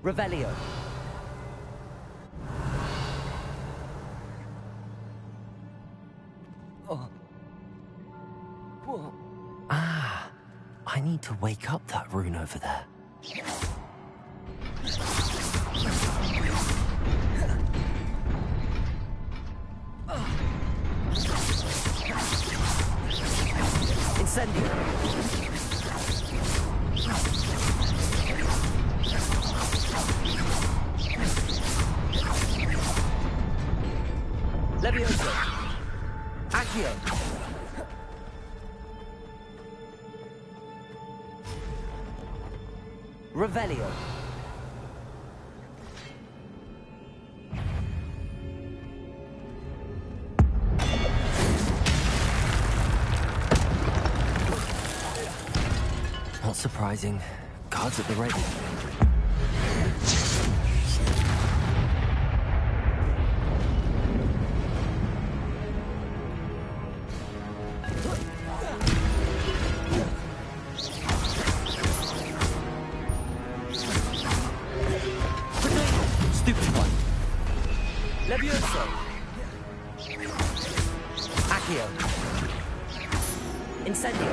Revelio. Oh. Whoa. Ah, I need to wake up that rune over there. Incendio. Levioso. Accio. Revelio. Not surprising. Guards at the ready. Stupid one. Levioso. Accio. Incendio.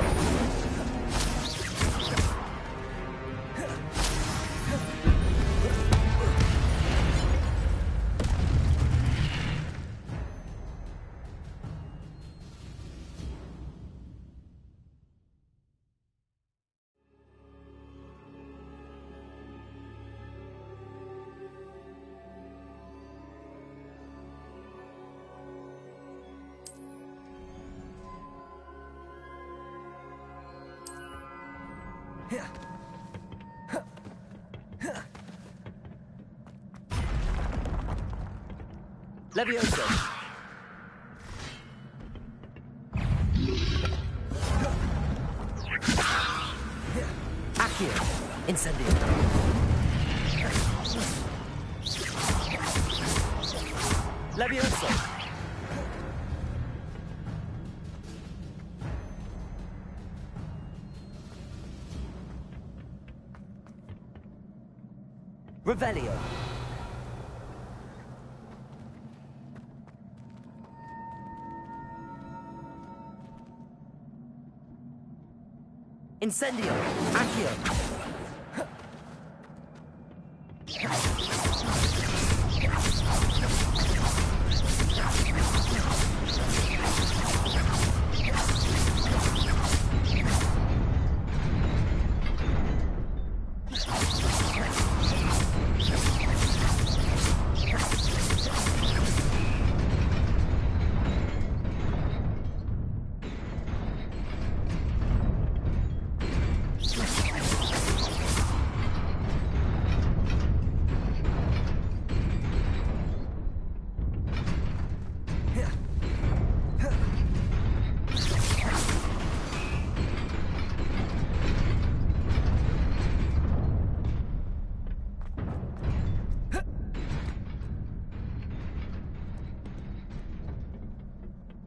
Levioso. Accio. Incendio. Levioso. Revelio. Incendio. Accio.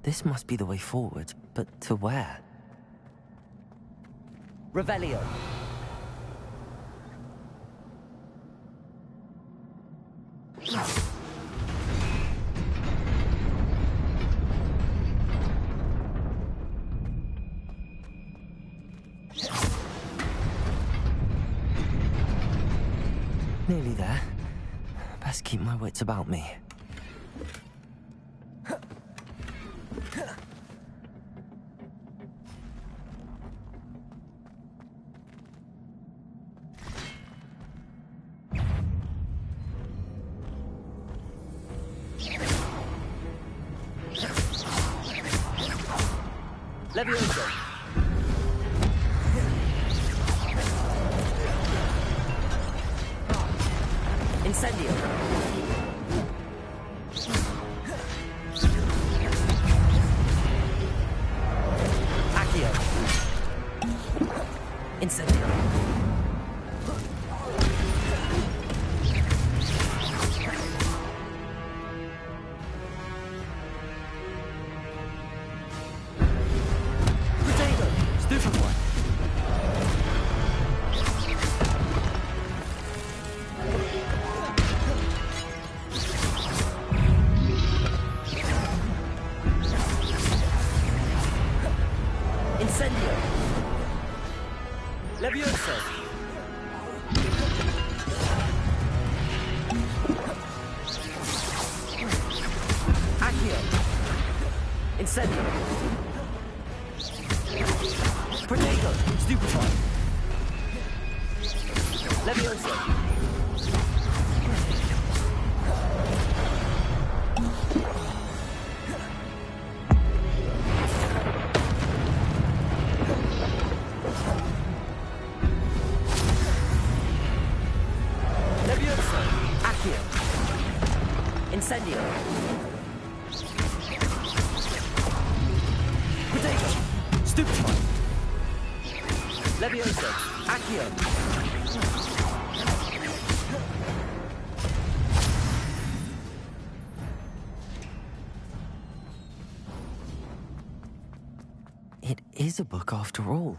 This must be the way forward, but to where? Revelio. Nearly there. Best keep my wits about me. Levioso. Incendio. Accio. Incendio. Stupid one. Incendio. Levioso. Accio. Incendio. Protego. Stupefy. Levioso. Levioso. Accio. Incendio. Protego. Stupefy. Levioso. Accio. It is a book after all.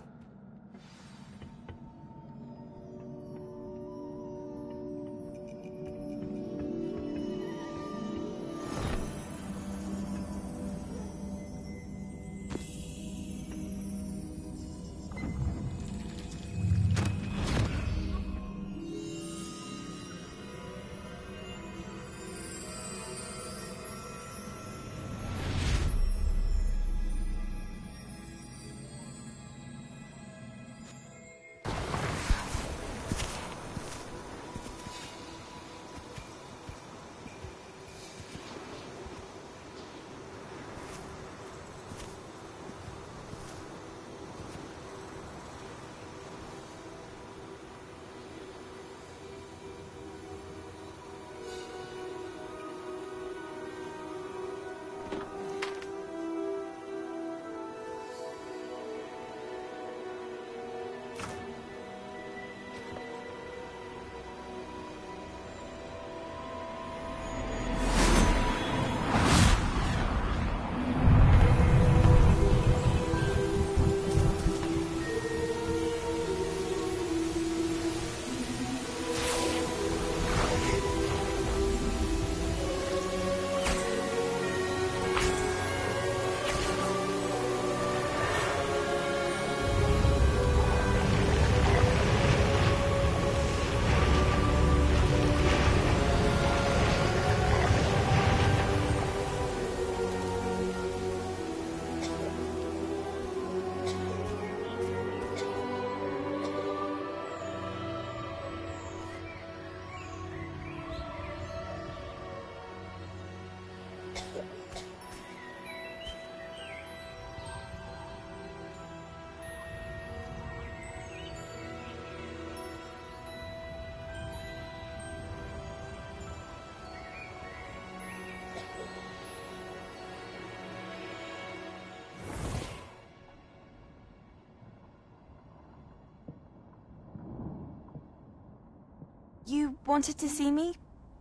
You wanted to see me?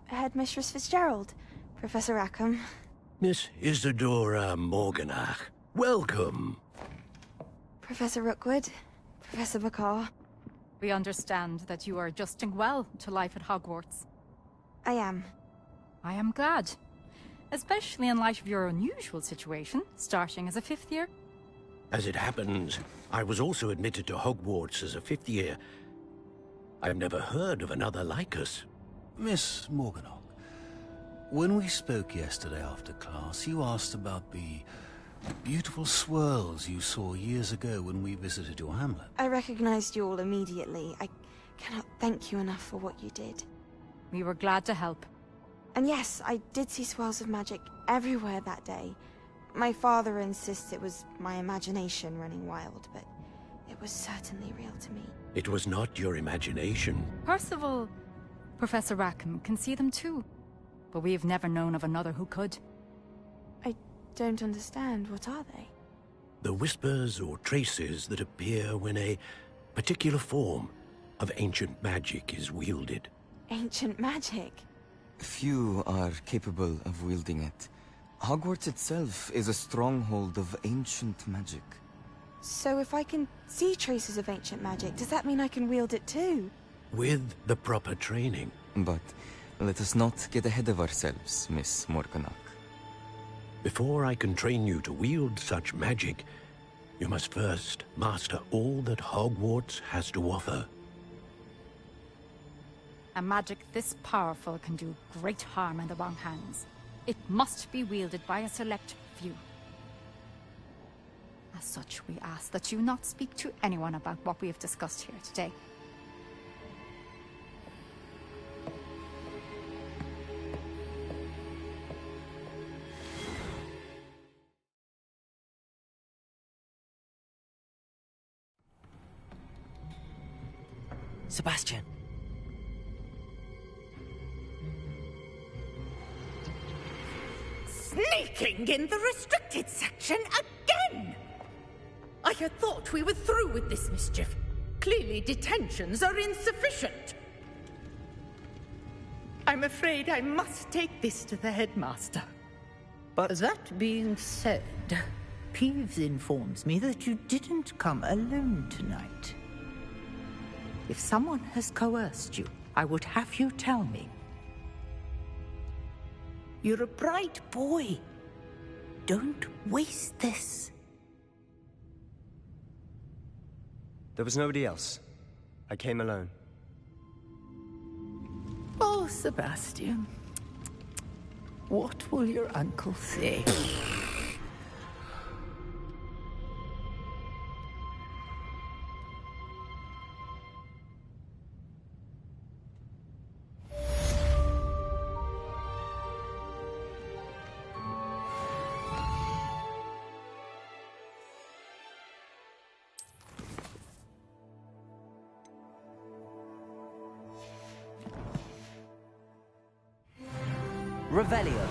Headmistress Fitzgerald, Professor Rackham. Miss Isadora Morganach, welcome. Professor Rookwood, Professor Bakar. We understand that you are adjusting well to life at Hogwarts. I am. I am glad. Especially in light of your unusual situation, starting as a fifth year. As it happens, I was also admitted to Hogwarts as a fifth year. I've never heard of another like us. Miss Morganach, when we spoke yesterday after class, you asked about the beautiful swirls you saw years ago when we visited your hamlet. I recognized you all immediately. I cannot thank you enough for what you did. We were glad to help. And yes, I did see swirls of magic everywhere that day. My father insists it was my imagination running wild, but it was certainly real to me. It was not your imagination. Percival, Professor Rackham can see them too. But we have never known of another who could. I don't understand. What are they? The whispers or traces that appear when a particular form of ancient magic is wielded. Ancient magic? Few are capable of wielding it. Hogwarts itself is a stronghold of ancient magic. So if I can see traces of ancient magic, does that mean I can wield it too? With the proper training. But let us not get ahead of ourselves, Miss Morganach. Before I can train you to wield such magic, You must first master all that Hogwarts has to offer. A magic this powerful can do great harm in the wrong hands. It must be wielded by a select few. As such, we ask that you not speak to anyone about what we have discussed here today. Sebastian. Sneaking in the restricted section again! I had thought we were through with this mischief. Clearly detentions are insufficient. I'm afraid I must take this to the headmaster. But that being said, Peeves informs me that you didn't come alone tonight. If someone has coerced you, I would have you tell me. You're a bright boy. Don't waste this. There was nobody else. I came alone. Oh, Sebastian. What will your uncle say? Revelio.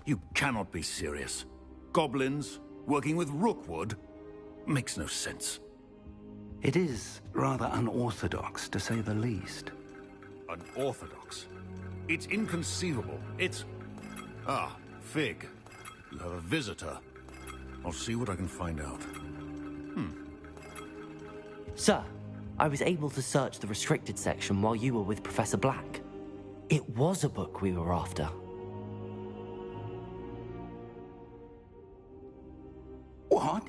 You cannot be serious. Goblins working with Rookwood makes no sense. It is rather unorthodox, to say the least. Unorthodox? It's inconceivable. It's... Ah, Fig. You have a visitor. I'll see what I can find out. Sir, I was able to search the restricted section while you were with Professor Black. It was a book we were after. What?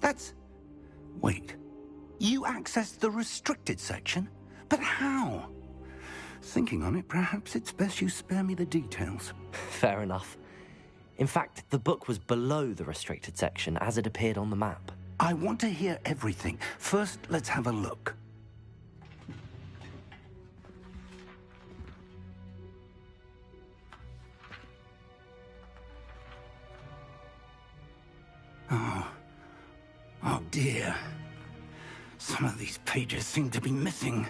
That's... Wait. You accessed the restricted section? But how? Thinking on it, perhaps it's best you spare me the details. Fair enough. In fact, the book was below the restricted section as it appeared on the map. I want to hear everything. First, let's have a look. Oh dear. Some of these pages seem to be missing.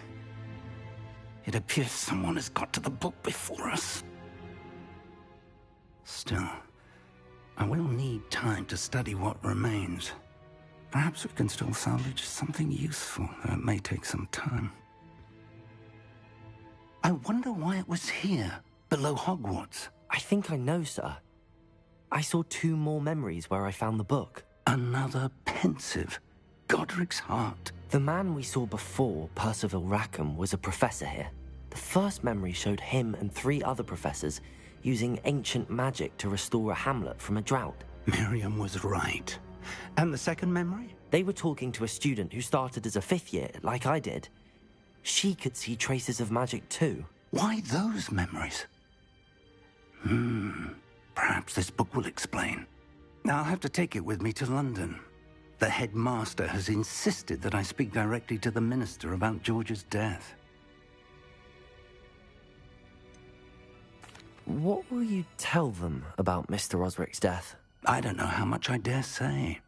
It appears someone has got to the book before us. Still, I will need time to study what remains. Perhaps we can still salvage something useful, though it may take some time. I wonder why it was here, below Hogwarts. I think I know, sir. I saw 2 more memories where I found the book. Another pensive. Godric's heart. The man we saw before, Percival Rackham, was a professor here. The first memory showed him and 3 other professors using ancient magic to restore a hamlet from a drought. Miriam was right. And the second memory? They were talking to a student who started as a 5th year, like I did. She could see traces of magic too. Why those memories? Perhaps this book will explain. I'll have to take it with me to London. The headmaster has insisted that I speak directly to the minister about George's death. What will you tell them about Mr. Osric's death? I don't know how much I dare say.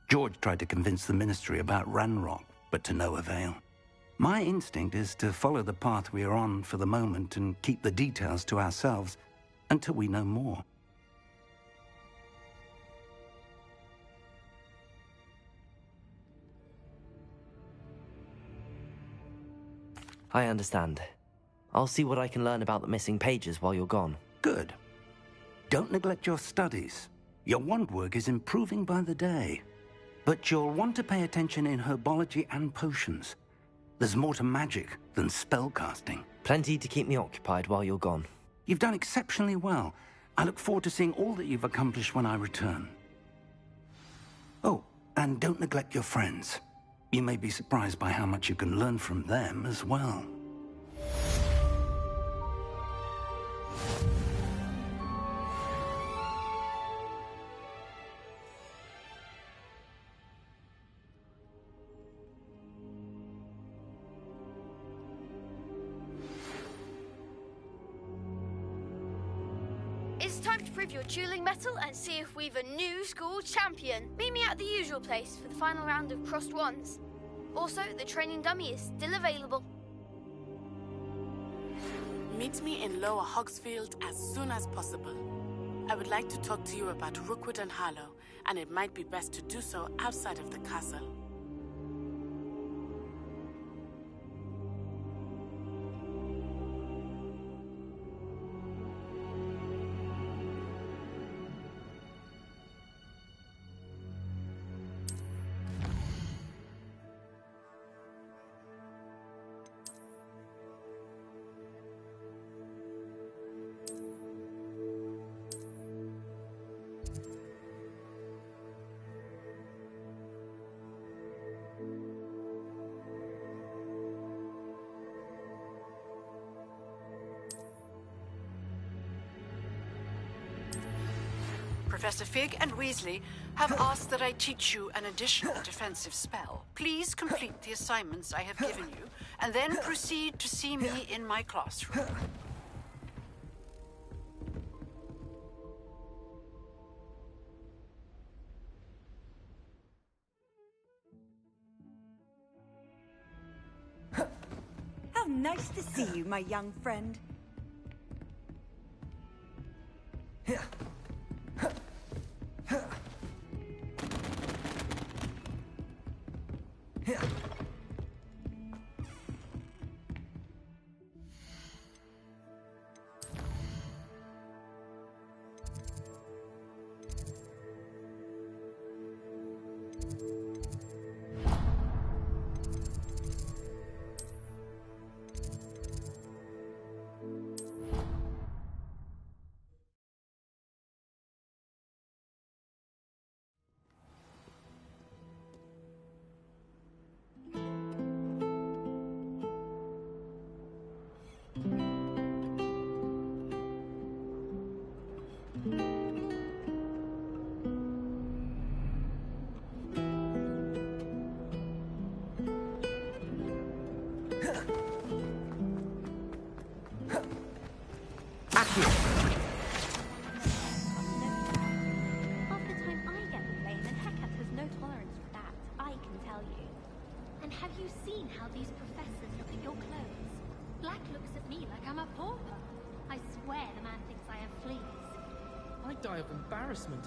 George tried to convince the ministry about Ranrock, but to no avail. My instinct is to follow the path we are on for the moment and keep the details to ourselves until we know more. I understand. I'll see what I can learn about the missing pages while you're gone. Good. Don't neglect your studies. Your wand work is improving by the day. But you'll want to pay attention in herbology and potions. There's more to magic than spellcasting. Plenty to keep me occupied while you're gone. You've done exceptionally well. I look forward to seeing all that you've accomplished when I return. Oh, and don't neglect your friends. You may be surprised by how much you can learn from them as well. It's time to prove your dueling mettle and see if we've a new school champion. Meet me at the usual place for the final round of crossed wands. Also, the training dummy is still available. Meet me in Lower Hogsfield as soon as possible. I would like to talk to you about Rookwood and Harlow, and it might be best to do so outside of the castle. Professor Fig and Weasley have asked that I teach you an additional defensive spell. Please complete the assignments I have given you, and then proceed to see me in my classroom. How nice to see you, my young friend.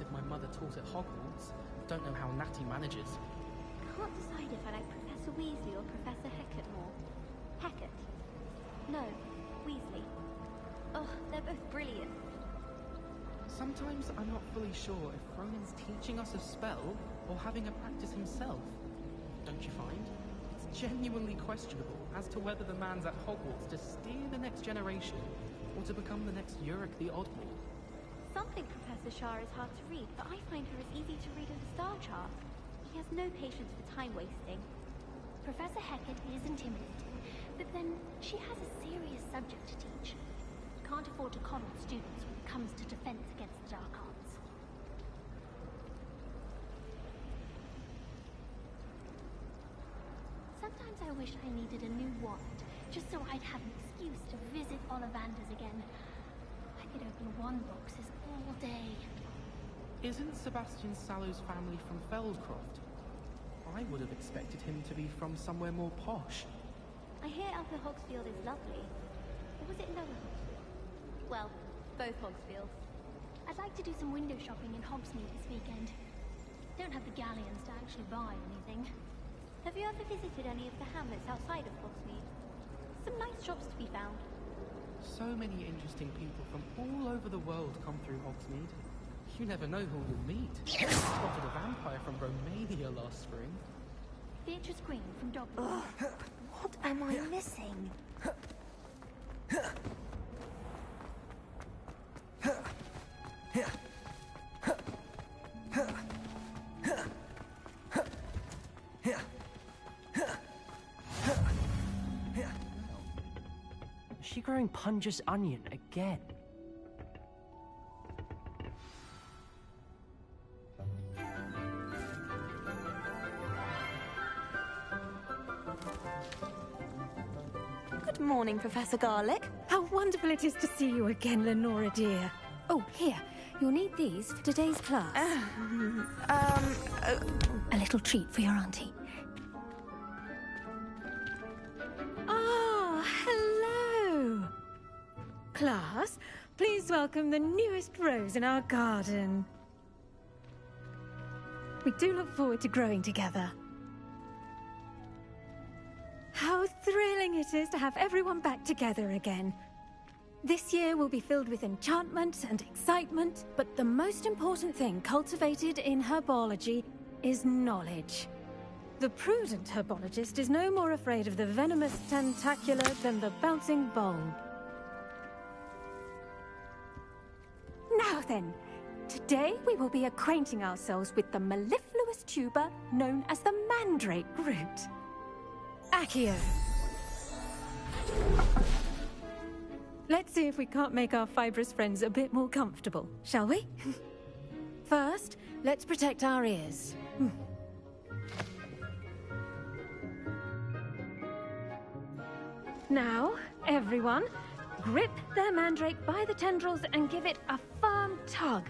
If my mother taught at Hogwarts. Don't know how Natty manages. Can't decide if I like Professor Weasley or Professor Hecat more. Hecat? No, Weasley. Oh, they're both brilliant. Sometimes I'm not fully sure if Ronan's teaching us a spell or having a practice himself. Don't you find? It's genuinely questionable as to whether the man's at Hogwarts to steer the next generation or to become the next Yurik the Oddball. Some think Professor Shah is hard to read, but I find her as easy to read as a star chart. He has no patience for time wasting. Professor Hecat is intimidating, but then she has a serious subject to teach. Can't afford to coddle students when it comes to defense against the dark arts. Sometimes I wish I needed a new wand, just so I'd have an excuse to visit Ollivanders again. I could open wand boxes all day. Isn't Sebastian Sallow's family from Feldcroft? I would have expected him to be from somewhere more posh. I hear Upper Hogsfield is lovely. Or was it Lower Hogsfield? Well, both Hogsfields. I'd like to do some window shopping in Hogsmeade this weekend. Don't have the galleons to actually buy anything. Have you ever visited any of the hamlets outside of Hogsmeade? Some nice shops to be found. So many interesting people from all over the world come through Hogsmeade. You never know who you'll meet. I spotted a vampire from Romania last spring. Beatrice Green from Dogwood. What am I missing? Is she growing Punja's onion again? Good morning, Professor Garlick. How wonderful it is to see you again, Lenora dear. Oh, here. You'll need these for today's class. A little treat for your auntie. Ah, hello. Class, please welcome the newest rose in our garden. We do look forward to growing together. How thrilling it is to have everyone back together again. This year will be filled with enchantment and excitement, but the most important thing cultivated in herbology is knowledge. The prudent herbologist is no more afraid of the venomous tentacular than the bouncing bulb. Now then, today we will be acquainting ourselves with the mellifluous tuber known as the mandrake root. Accio. Let's see if we can't make our fibrous friends a bit more comfortable, shall we? First, let's protect our ears. Now, everyone, grip their mandrake by the tendrils and give it a firm tug.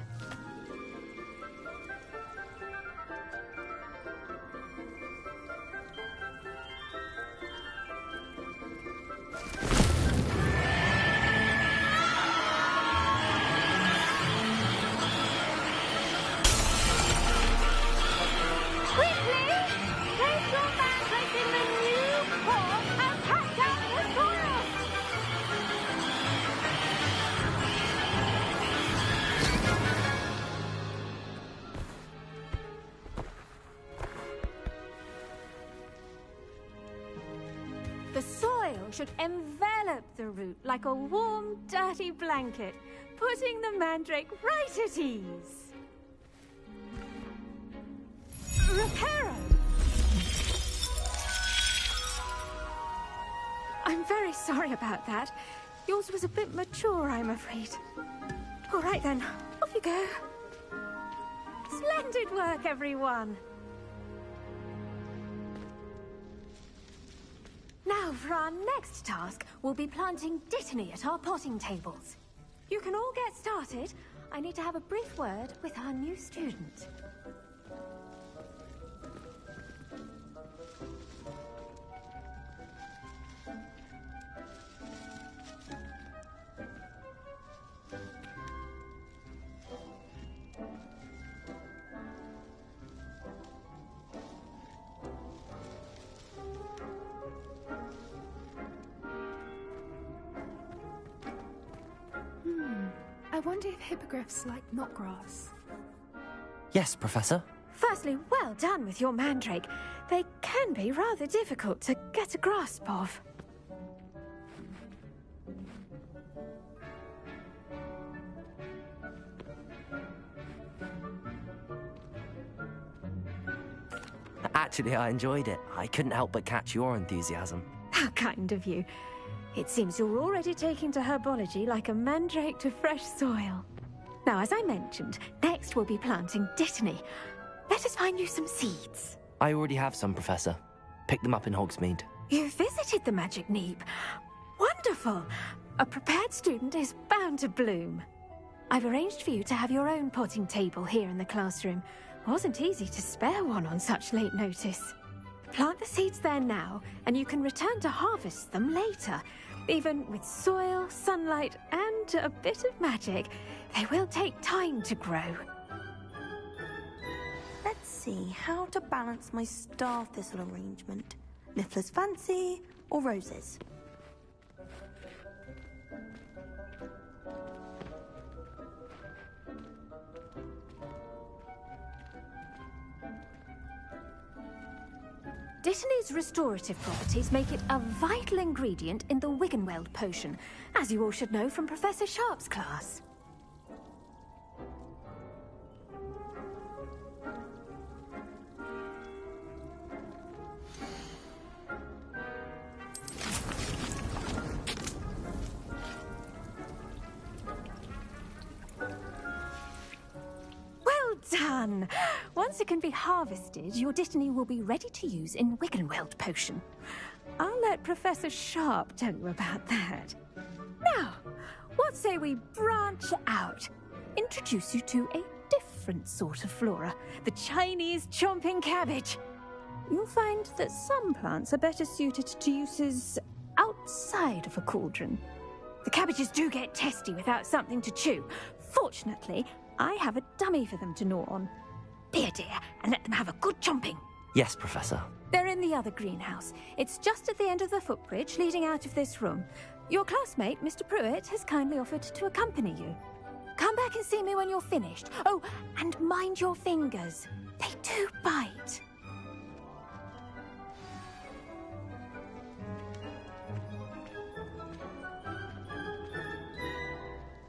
The soil should envelop the root like a warm, dirty blanket, putting the mandrake right at ease. Reparo! I'm very sorry about that. Yours was a bit mature, I'm afraid. All right then, off you go. Splendid work, everyone. Now, for our next task, we'll be planting Dittany at our potting tables. You can all get started. I need to have a brief word with our new student. wonder if hippogriffs like knotgrass. Yes, Professor. Firstly, well done with your mandrake. They can be rather difficult to get a grasp of. Actually, I enjoyed it. I couldn't help but catch your enthusiasm. How kind of you. It seems you're already taking to herbology like a mandrake to fresh soil. Now, as I mentioned, next we'll be planting dittany. Let us find you some seeds. I already have some, Professor. Picked them up in Hogsmeade. You visited the Magic Neep. Wonderful! A prepared student is bound to bloom. I've arranged for you to have your own potting table here in the classroom. Wasn't easy to spare one on such late notice. Plant the seeds there now, and you can return to harvest them later. Even with soil, sunlight, and a bit of magic, they will take time to grow. Let's see how to balance my star thistle arrangement. Niffler's fancy or roses? Dittany's restorative properties make it a vital ingredient in the Wiggenweld potion, as you all should know from Professor Sharp's class. Done! Once it can be harvested, your dittany will be ready to use in Wiggenweld potion. I'll let Professor Sharp tell you about that. Now, what say we branch out? Introduce you to a different sort of flora, the Chinese chomping cabbage. You'll find that some plants are better suited to uses outside of a cauldron. The cabbages do get testy without something to chew. Fortunately, I have a dummy for them to gnaw on. Be a dear and let them have a good chomping. Yes, Professor. They're in the other greenhouse. It's just at the end of the footbridge leading out of this room. Your classmate, Mr. Pruitt, has kindly offered to accompany you. Come back and see me when you're finished. Oh, and mind your fingers. They do bite.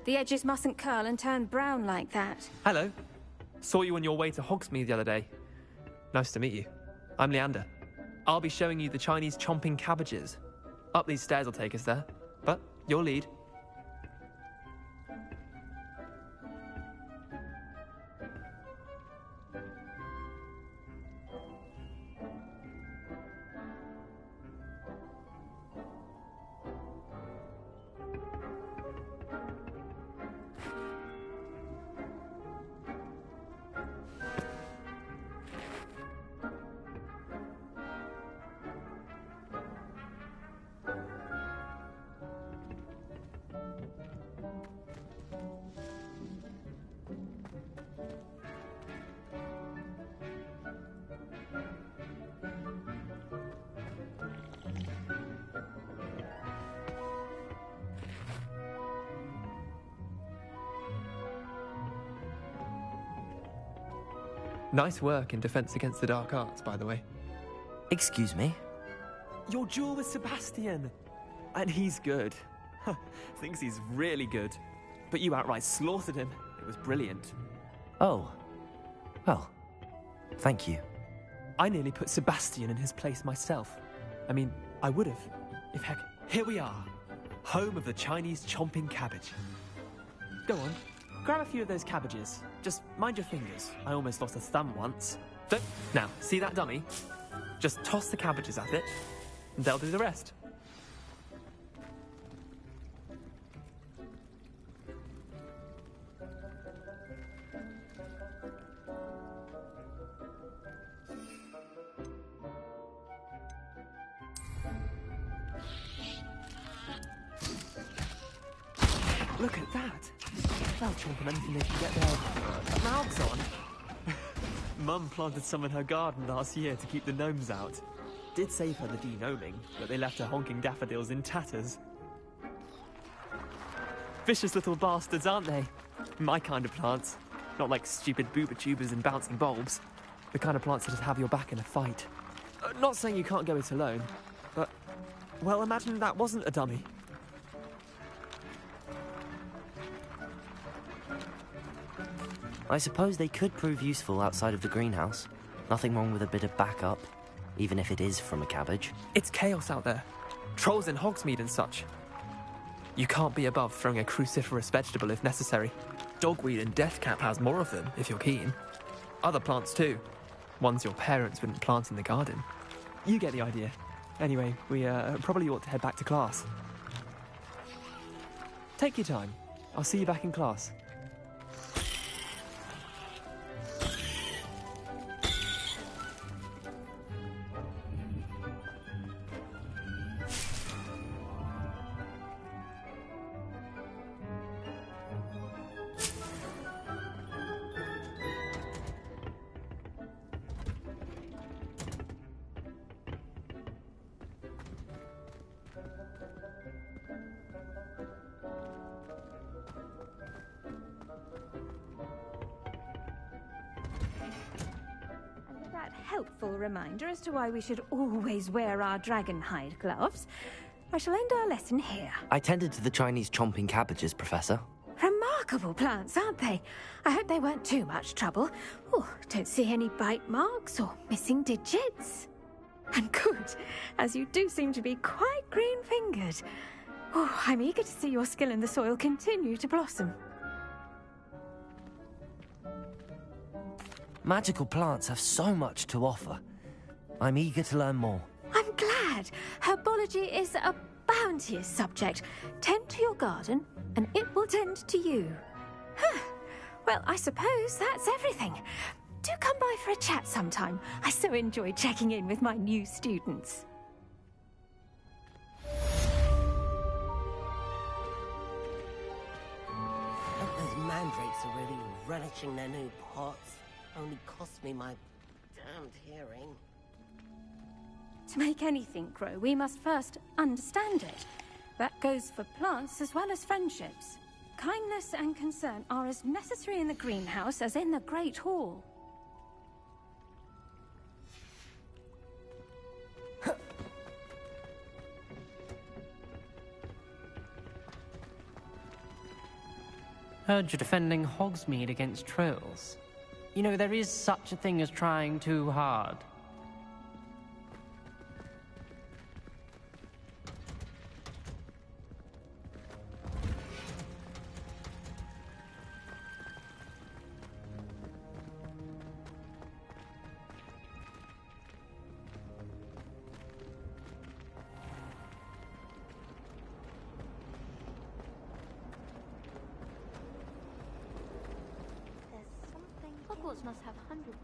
The edges mustn't curl and turn brown like that. Hello. Saw you on your way to Hogsmeade the other day. Nice to meet you. I'm Leander. I'll be showing you the Chinese chomping cabbages. Up these stairs will take us there, but your lead. Nice work in Defense Against the Dark Arts, by the way. Excuse me? Your duel with Sebastian! And he's good. Thinks he's really good. But you outright slaughtered him. It was brilliant. Oh. Well, thank you. I nearly put Sebastian in his place myself. I mean, I would have. If heck, here we are. Home of the Chinese chomping cabbage. Go on. Grab a few of those cabbages. Just mind your fingers. I almost lost a thumb once. Don't. Now, see that dummy? Just toss the cabbages at it, and they'll do the rest. Look at that! They'll chomp on anything they can get their mouths on. Mum planted some in her garden last year to keep the gnomes out. Did save her the de-gnoming, but they left her honking daffodils in tatters. Vicious little bastards, aren't they? My kind of plants. Not like stupid booba tubers and bouncing bulbs. The kind of plants that'd have your back in a fight. Not saying you can't go it alone, but, well, imagine that wasn't a dummy. I suppose they could prove useful outside of the greenhouse. Nothing wrong with a bit of backup, even if it is from a cabbage. It's chaos out there. Trolls in Hogsmeade and such. You can't be above throwing a cruciferous vegetable if necessary. Dogweed and deathcap has more of them, if you're keen. Other plants too. Ones your parents wouldn't plant in the garden. You get the idea. Anyway, we probably ought to head back to class. Take your time. I'll see you back in class. Helpful reminder as to why we should always wear our dragon hide gloves. I shall end our lesson here. I tended to the Chinese chomping cabbages, Professor. Remarkable plants, aren't they? I hope they weren't too much trouble. Oh, don't see any bite marks or missing digits. And good, as you do seem to be quite green-fingered. Oh, I'm eager to see your skill in the soil continue to blossom. Magical plants have so much to offer. I'm eager to learn more. I'm glad. Herbology is a bounteous subject. Tend to your garden, and it will tend to you. Well, I suppose that's everything. Do come by for a chat sometime. I so enjoy checking in with my new students. Those mandrakes are really relishing their new pots. Only cost me my damned hearing. To make anything grow, we must first understand it. That goes for plants as well as friendships. Kindness and concern are as necessary in the greenhouse as in the Great Hall. Heard you're defending Hogsmeade against trolls. You know, there is such a thing as trying too hard. Hogwarts must have hundreds.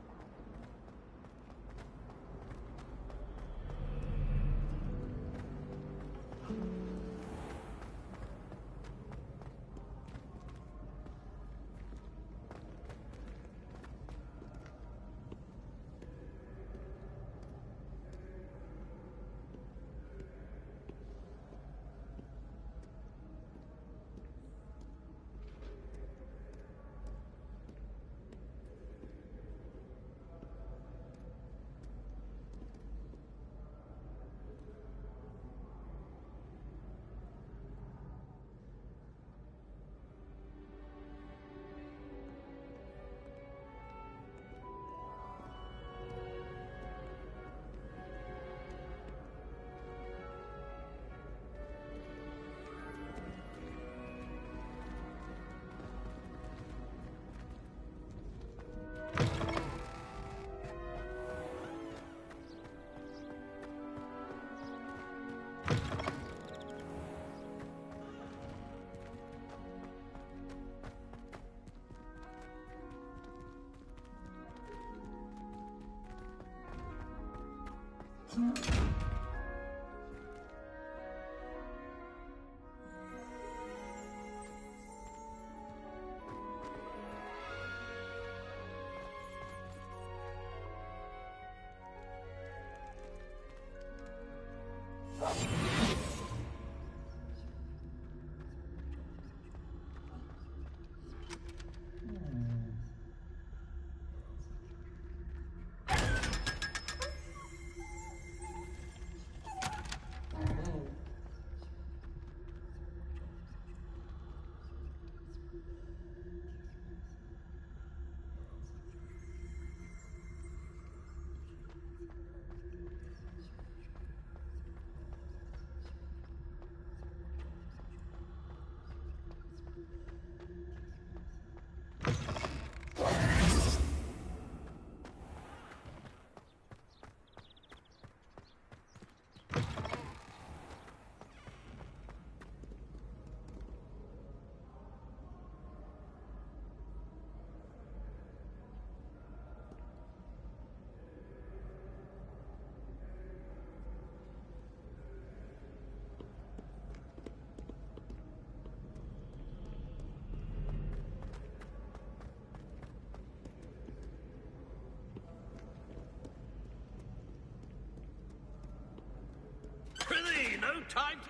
time to...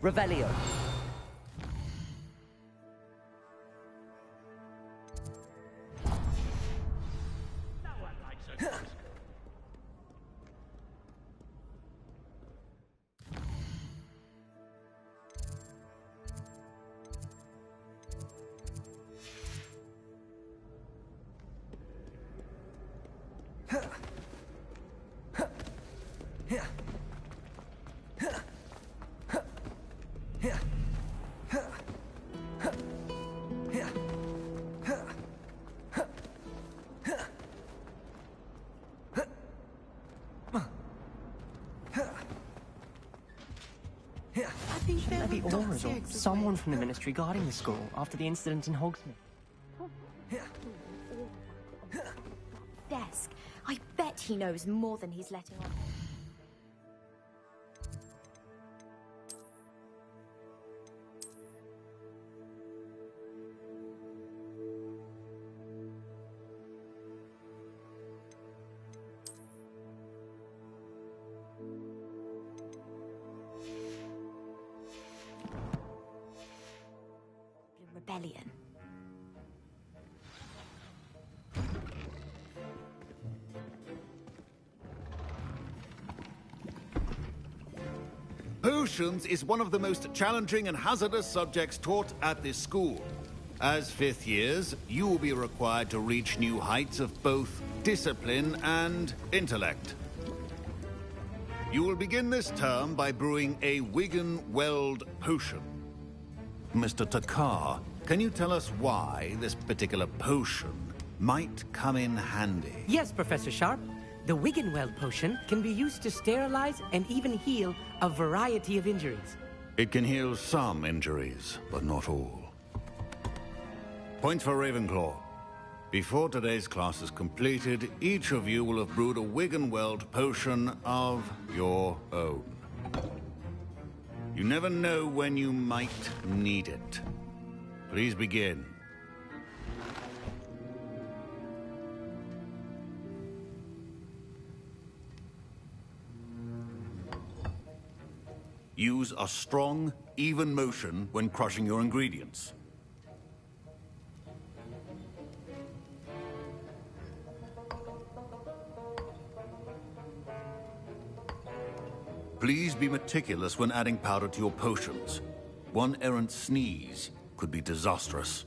Revelio. No one likes a good Shouldn't there be auras or someone from the Ministry guarding the school after the incident in Hogsmeade? Desk. I bet he knows more than he's letting on. Rebellion. Potions is one of the most challenging and hazardous subjects taught at this school. As fifth years, you will be required to reach new heights of both discipline and intellect. You will begin this term by brewing a Wiggenweld potion. Mr. Takar, can you tell us why this particular potion might come in handy? Yes, Professor Sharp. The Wiggenweld potion can be used to sterilize and even heal a variety of injuries. It can heal some injuries, but not all. Points for Ravenclaw. Before today's class is completed, each of you will have brewed a Wiggenweld potion of your own. You never know when you might need it. Please begin. Use a strong, even motion when crushing your ingredients. Please be meticulous when adding powder to your potions. One errant sneeze could be disastrous.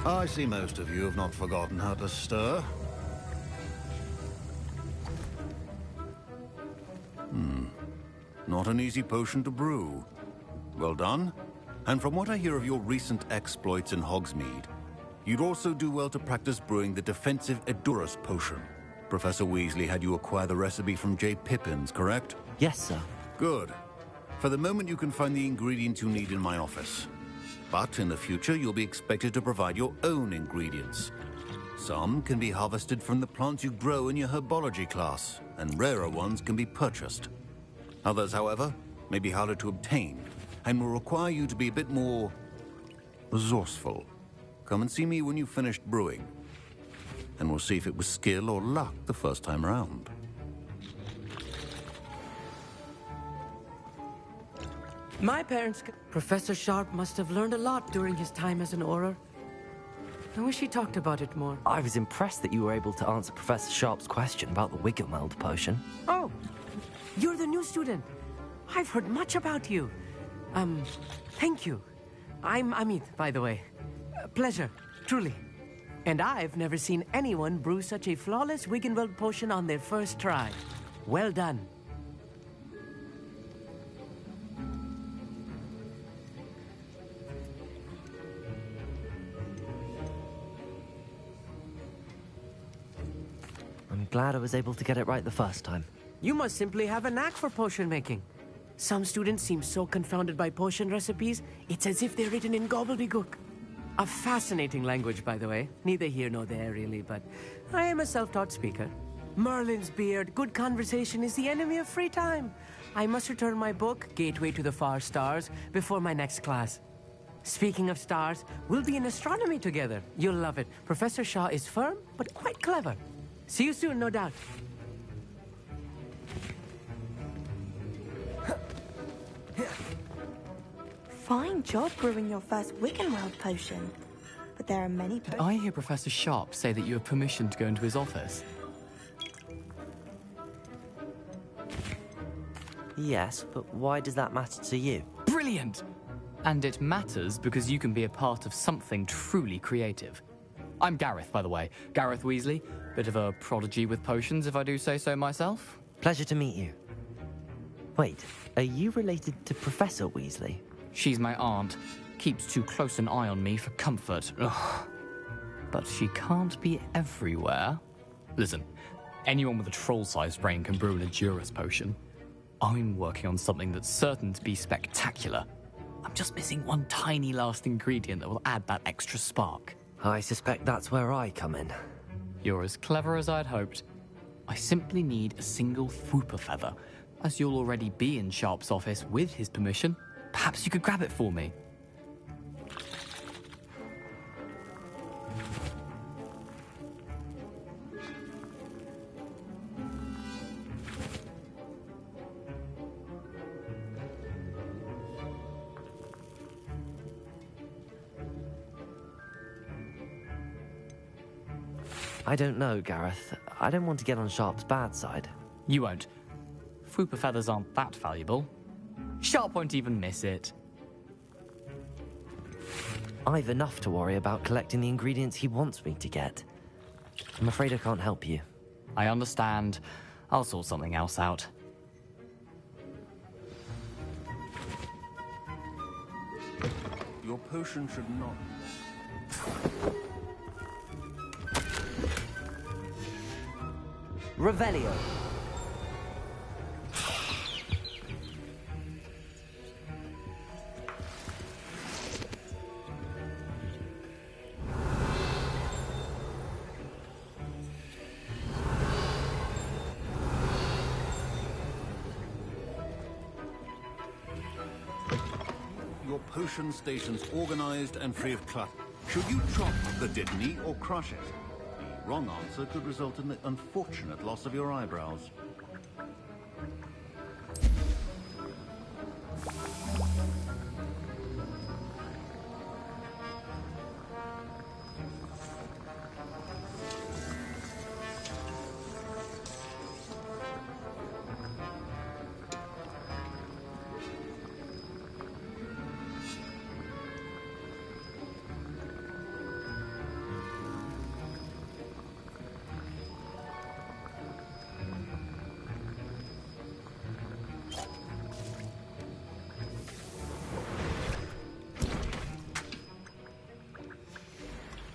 I see most of you have not forgotten how to stir. Not an easy potion to brew. Well done. And from what I hear of your recent exploits in Hogsmeade, you'd also do well to practice brewing the defensive Edurus potion. Professor Weasley had you acquire the recipe from J. Pippins, correct? Yes, sir. Good. For the moment, you can find the ingredients you need in my office. But in the future, you'll be expected to provide your own ingredients. Some can be harvested from the plants you grow in your herbology class, and rarer ones can be purchased. Others, however, may be harder to obtain, and will require you to be a bit more resourceful. Come and see me when you've finished brewing, and we'll see if it was skill or luck the first time around. My parents... Professor Sharp must have learned a lot during his time as an Auror. I wish he talked about it more. I was impressed that you were able to answer Professor Sharp's question about the Wiggenweld potion. Oh, you're the new student. I've heard much about you. Thank you. I'm Amit, by the way. Pleasure. Truly. And I've never seen anyone brew such a flawless Wiggenweld potion on their first try. Well done. I'm glad I was able to get it right the first time. You must simply have a knack for potion making. Some students seem so confounded by potion recipes, it's as if they're written in gobbledygook. A fascinating language, by the way. Neither here nor there, really, but I am a self-taught speaker. Merlin's beard, good conversation is the enemy of free time. I must return my book, Gateway to the Far Stars, before my next class. Speaking of stars, we'll be in astronomy together. You'll love it. Professor Shaw is firm, but quite clever. See you soon, no doubt. Fine job brewing your first Wiggenweld potion. But there are many Did I hear Professor Sharp say that you have permission to go into his office? Yes, but why does that matter to you? Brilliant! And it matters because you can be a part of something truly creative. I'm Gareth, by the way. Gareth Weasley. Bit of a prodigy with potions, if I do say so myself. Pleasure to meet you. Wait, are you related to Professor Weasley? She's my aunt. Keeps too close an eye on me for comfort. Ugh. But she can't be everywhere. Listen, anyone with a troll-sized brain can brew an Edurus potion. I'm working on something that's certain to be spectacular. I'm just missing one tiny last ingredient that will add that extra spark. I suspect that's where I come in. You're as clever as I'd hoped. I simply need a single Fwooper feather. As you'll already be in Sharp's office with his permission, perhaps you could grab it for me. I don't know, Gareth. I don't want to get on Sharp's bad side. You won't. Fwooper feathers aren't that valuable. Sharp won't even miss it. I've enough to worry about collecting the ingredients he wants me to get. I'm afraid I can't help you. I understand. I'll sort something else out. Your potion should not... Revelio. Your potion station's organized and free of clutter. Should you drop the Dittany or crush it? The wrong answer could result in the unfortunate loss of your eyebrows.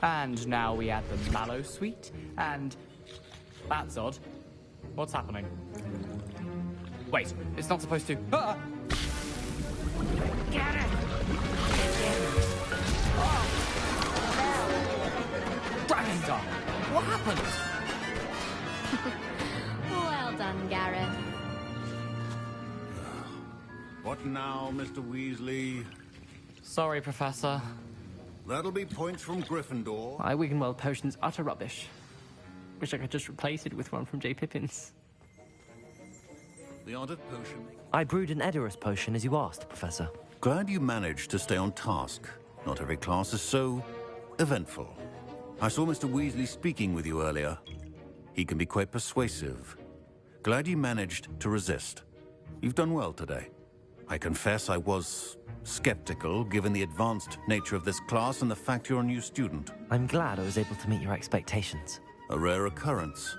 And now we add the mallow sweet, and... That's odd. What's happening? Wait, it's not supposed to... Ah! Get it! Dragon Dog! What happened? Well done, Gareth. What now, Mr. Weasley? Sorry, Professor. That'll be points from Gryffindor. My Wiggenweld potion's utter rubbish. Wish I could just replace it with one from J. Pippin's. The art of potion. I brewed an Edurus potion as you asked, Professor. Glad you managed to stay on task. Not every class is so eventful. I saw Mr. Weasley speaking with you earlier. He can be quite persuasive. Glad you managed to resist. You've done well today. I confess I was skeptical, given the advanced nature of this class and the fact you're a new student. I'm glad I was able to meet your expectations. A rare occurrence.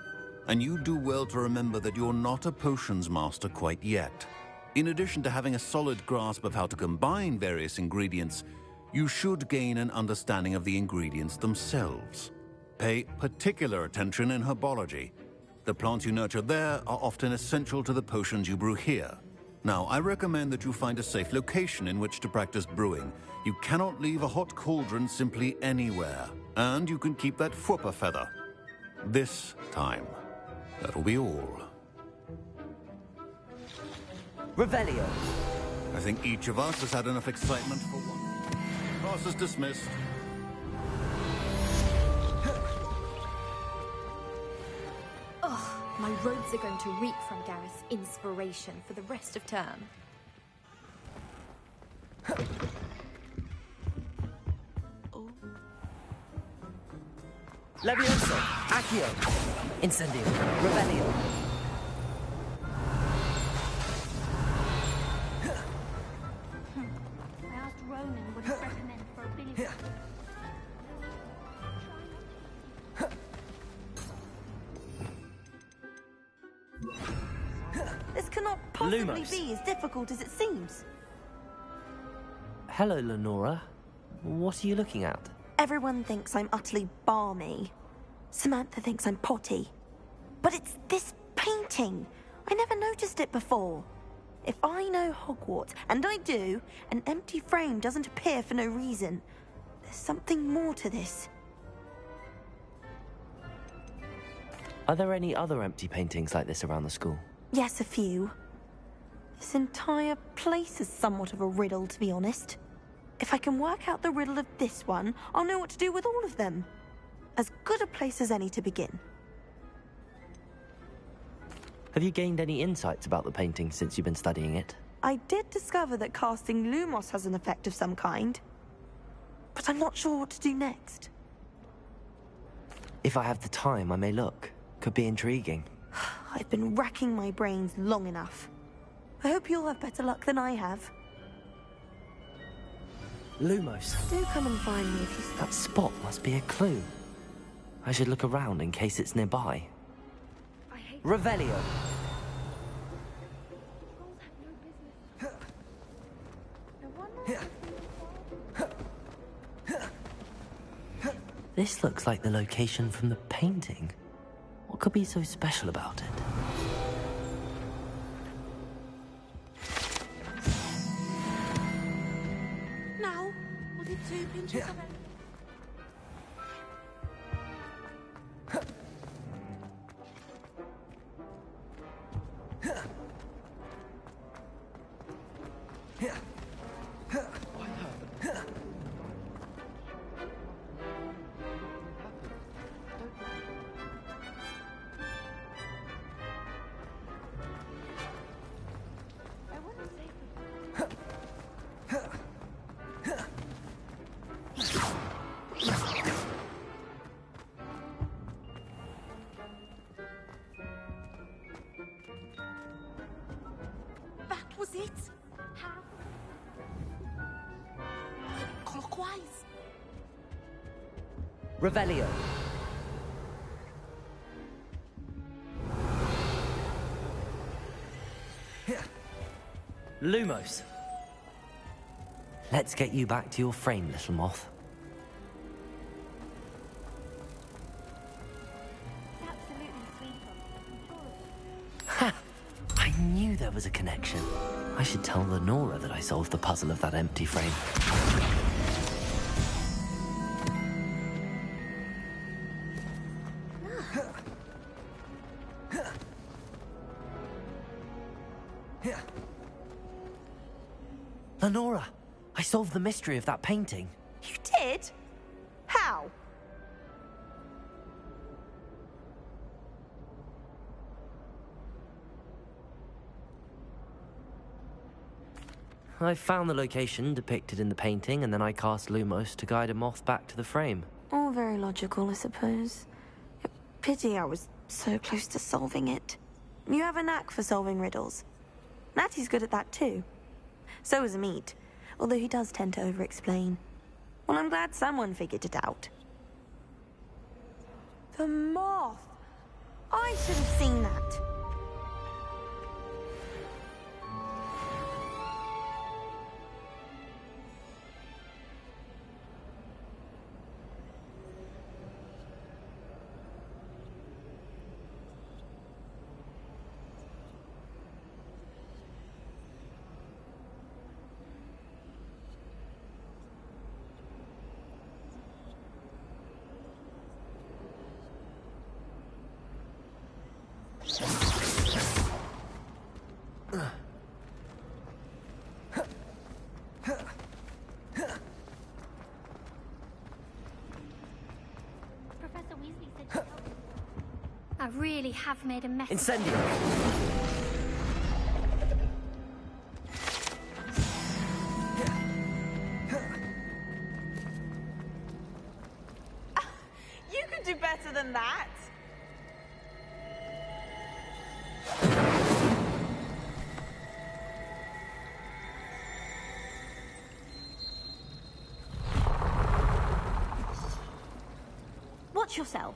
And you do well to remember that you're not a potions master quite yet. In addition to having a solid grasp of how to combine various ingredients, you should gain an understanding of the ingredients themselves. Pay particular attention in herbology. The plants you nurture there are often essential to the potions you brew here. Now, I recommend that you find a safe location in which to practice brewing. You cannot leave a hot cauldron simply anywhere. And you can keep that whooper feather. This time. That'll be all. Revelio. I think each of us has had enough excitement for one. Class is dismissed. Ugh, my robes are going to reek from Gareth's inspiration for the rest of term. Levioso, Accio, Incendio, Revelio. I asked Ronan what he'd recommend for a billy. This cannot possibly Lumos. be as difficult as it seems. Hello, Lenora. What are you looking at? Everyone thinks I'm utterly balmy. Samantha thinks I'm potty. But it's this painting. I never noticed it before. If I know Hogwarts, and I do, an empty frame doesn't appear for no reason. There's something more to this. Are there any other empty paintings like this around the school? Yes, a few. This entire place is somewhat of a riddle, to be honest. If I can work out the riddle of this one, I'll know what to do with all of them. As good a place as any to begin. Have you gained any insights about the painting since you've been studying it? I did discover that casting Lumos has an effect of some kind. But I'm not sure what to do next. If I have the time, I may look. Could be intriguing. I've been racking my brains long enough. I hope you'll have better luck than I have. Lumos. Do come and find me if you stop. That spot must be a clue. I should look around in case it's nearby. Revelio. This looks like the location from the painting. What could be so special about it? Now, was it 2 pinches of it? That was it? How? Clockwise. Revelio. Lumos. Let's get you back to your frame, little moth. Ha! I knew there was a connection. I should tell Lenora that I solved the puzzle of that empty frame. Lenora, I solved the mystery of that painting. You did? How? I found the location depicted in the painting, and then I cast Lumos to guide a moth back to the frame. All very logical, I suppose. Pity I was so close to solving it. You have a knack for solving riddles. Natty's good at that too. So is Amit, although he does tend to over-explain. Well, I'm glad someone figured it out. The moth! I should have seen that. Professor Weasley said she helped. I really have made a mess. Incendio! You could do better than that. Watch yourself.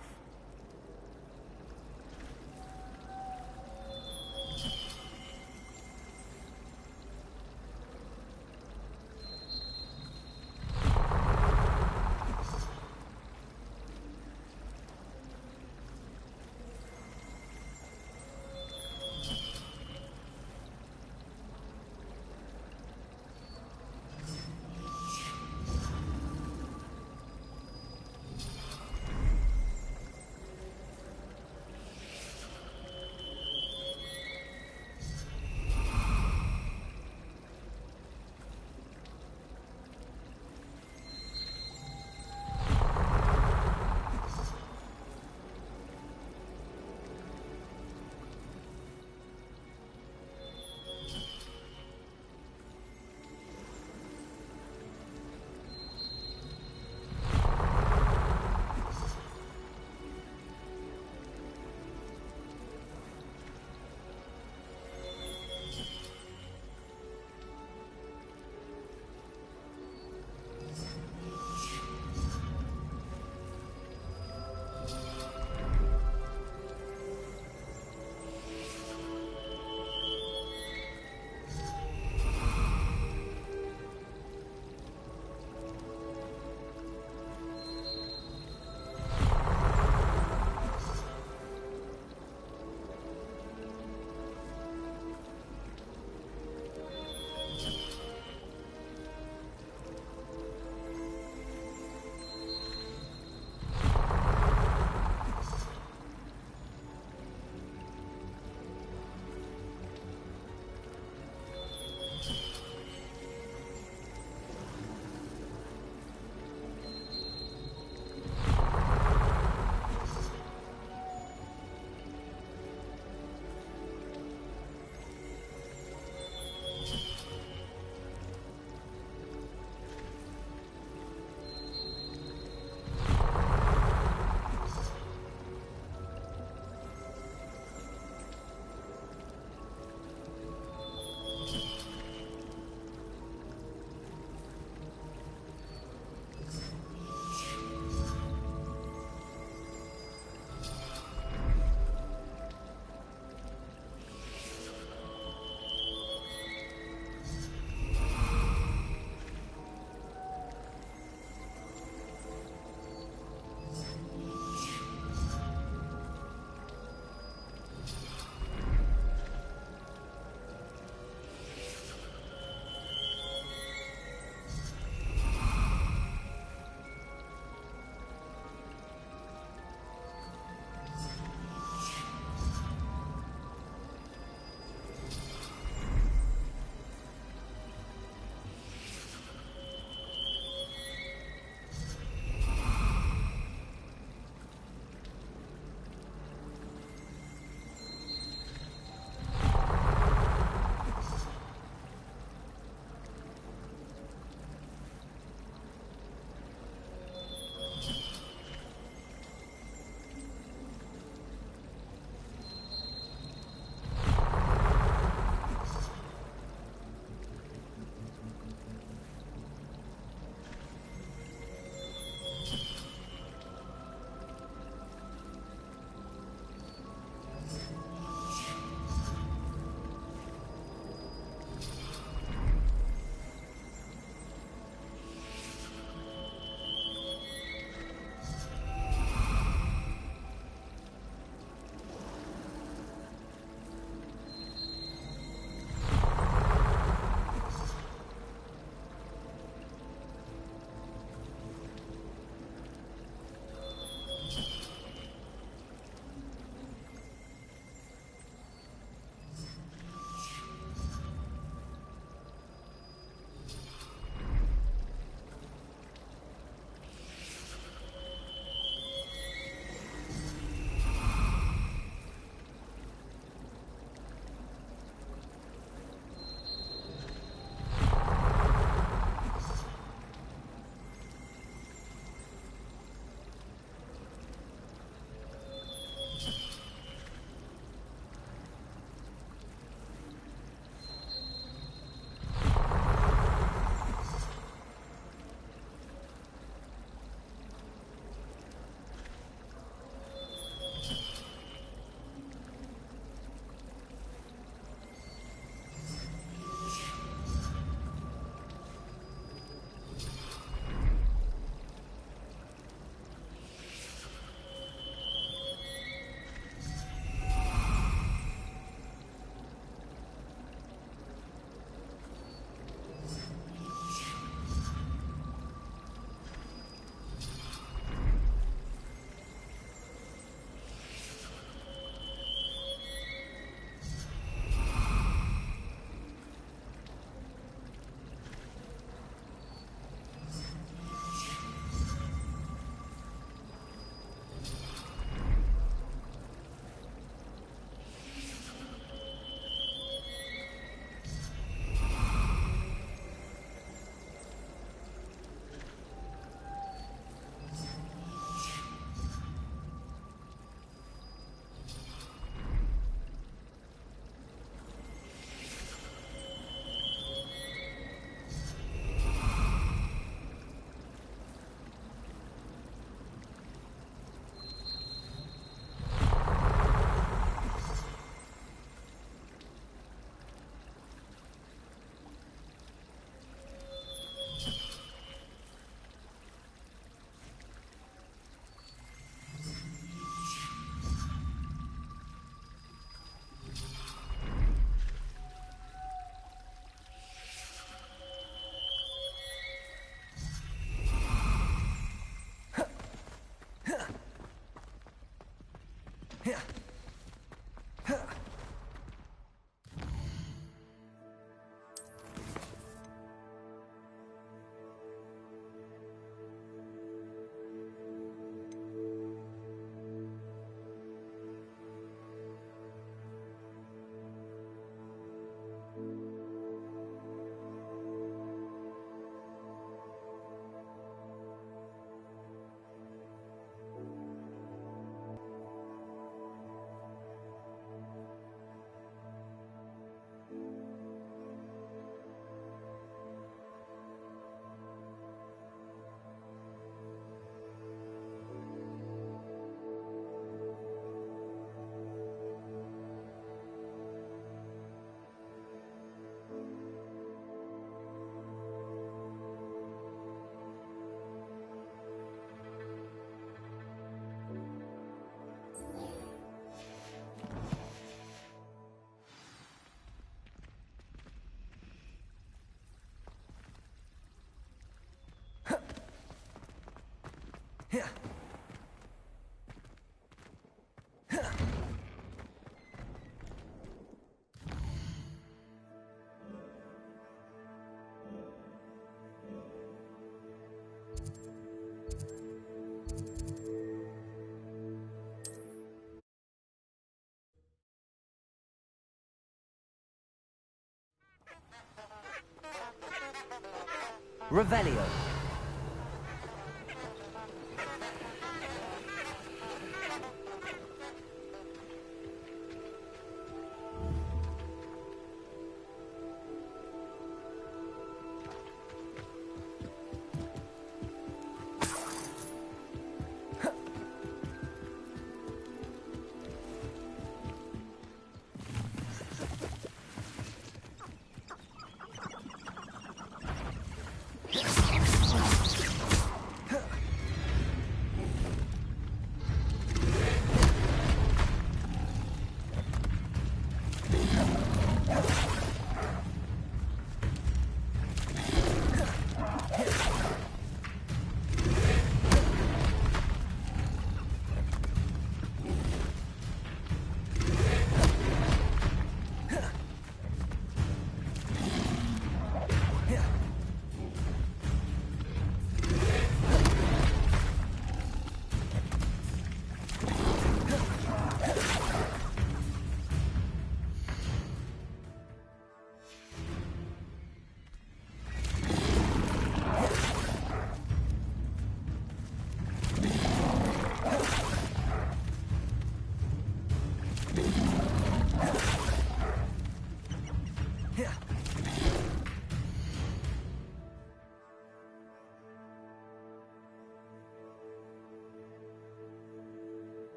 Revelio.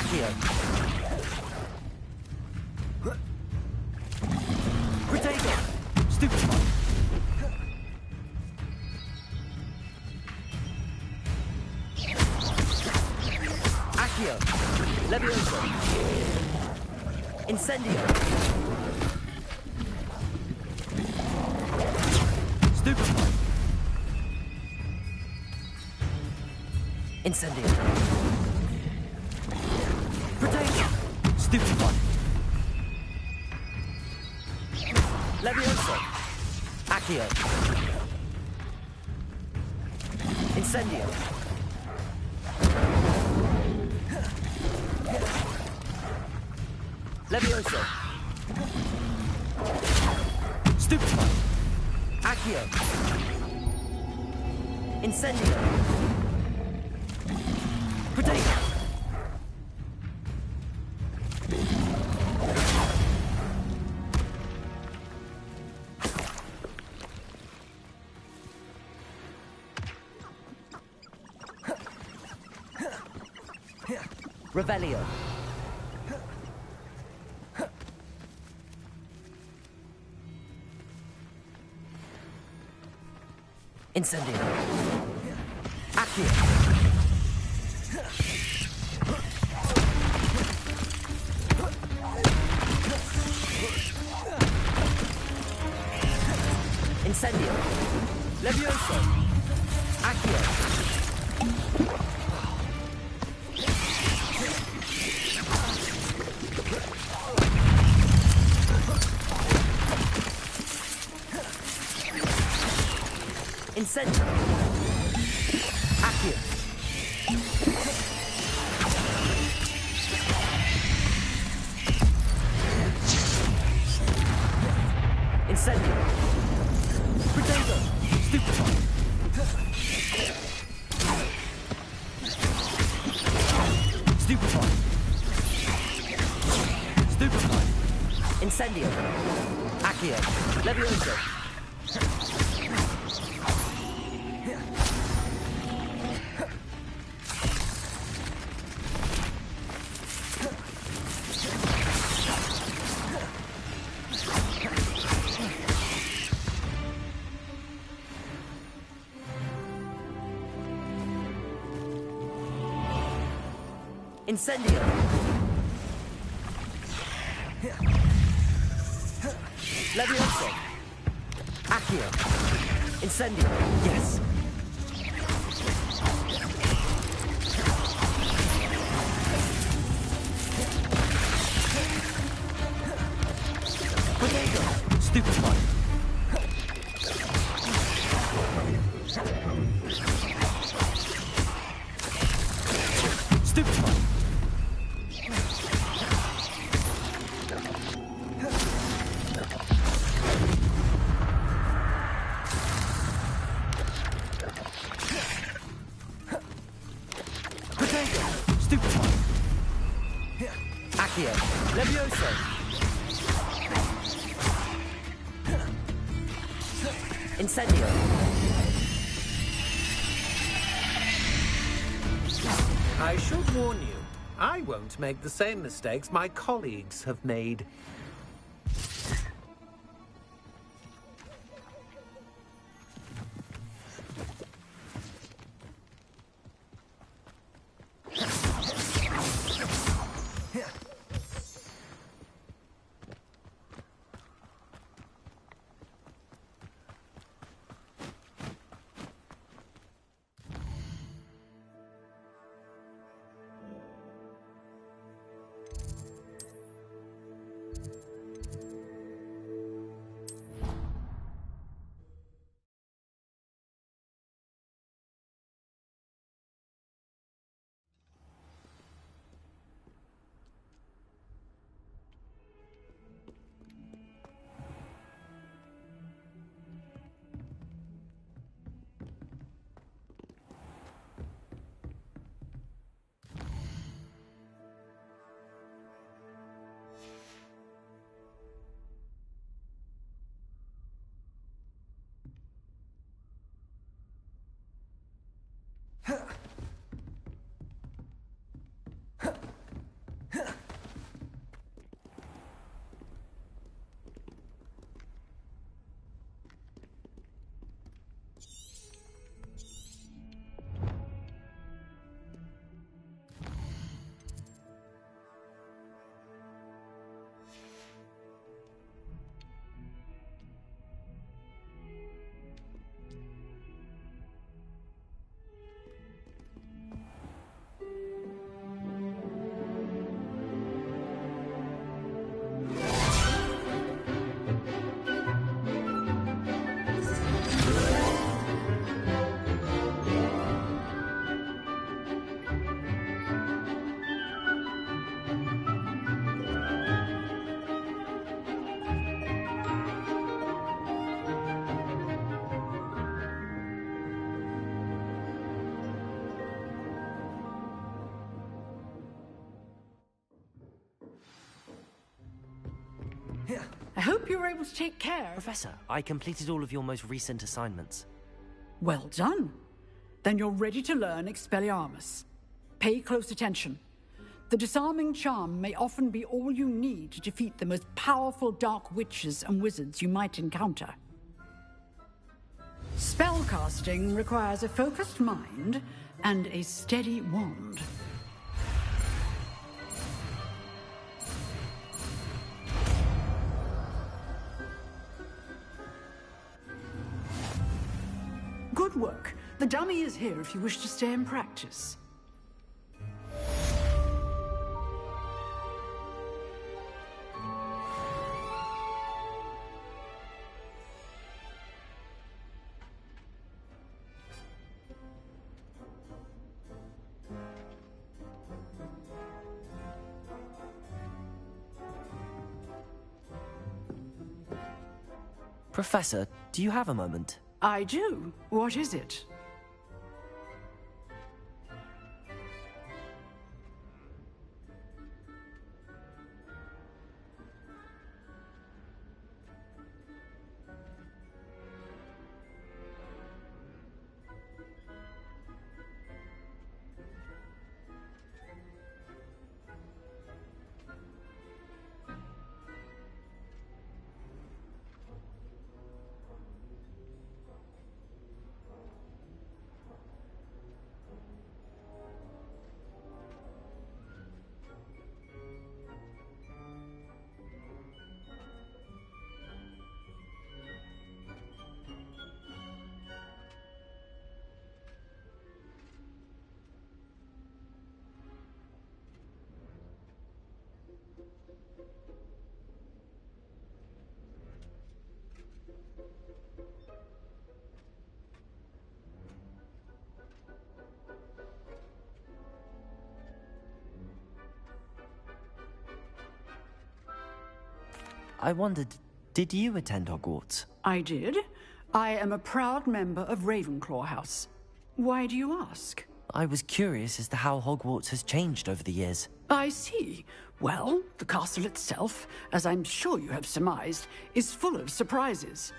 Accio. Protego. Stupid. Accio. Levioso. Incendio. Stupefy. Incendio. Protego. Stupefy. Levioso. Accio. Incendio. Levioso. Stupefy. Accio. Incendio. Protego. Revelio. Incendio. Accio. Incendio. Levioso. Accio. Incendio! Accio! Incendio! Potato! Stupefy! Stupefy! Stupefy! Incendio! Accio! Levioso! Incendio! Levioso! Accio! Incendio! Yes! Potato! Stupefy! Stupefy! Stupefy! Accio! Levioso! Incendio! I should warn you, I won't make the same mistakes my colleagues have made. I hope you were able to take care. Professor, I completed all of your most recent assignments. Well done. Then you're ready to learn Expelliarmus. Pay close attention. The disarming charm may often be all you need to defeat the most powerful dark witches and wizards you might encounter. Spellcasting requires a focused mind and a steady wand. Good work. The dummy is here if you wish to stay and practice. Professor, do you have a moment? I do. What is it? I wondered, did you attend Hogwarts? I did. I am a proud member of Ravenclaw House. Why do you ask? I was curious as to how Hogwarts has changed over the years. I see. Well, the castle itself, as I'm sure you have surmised, is full of surprises.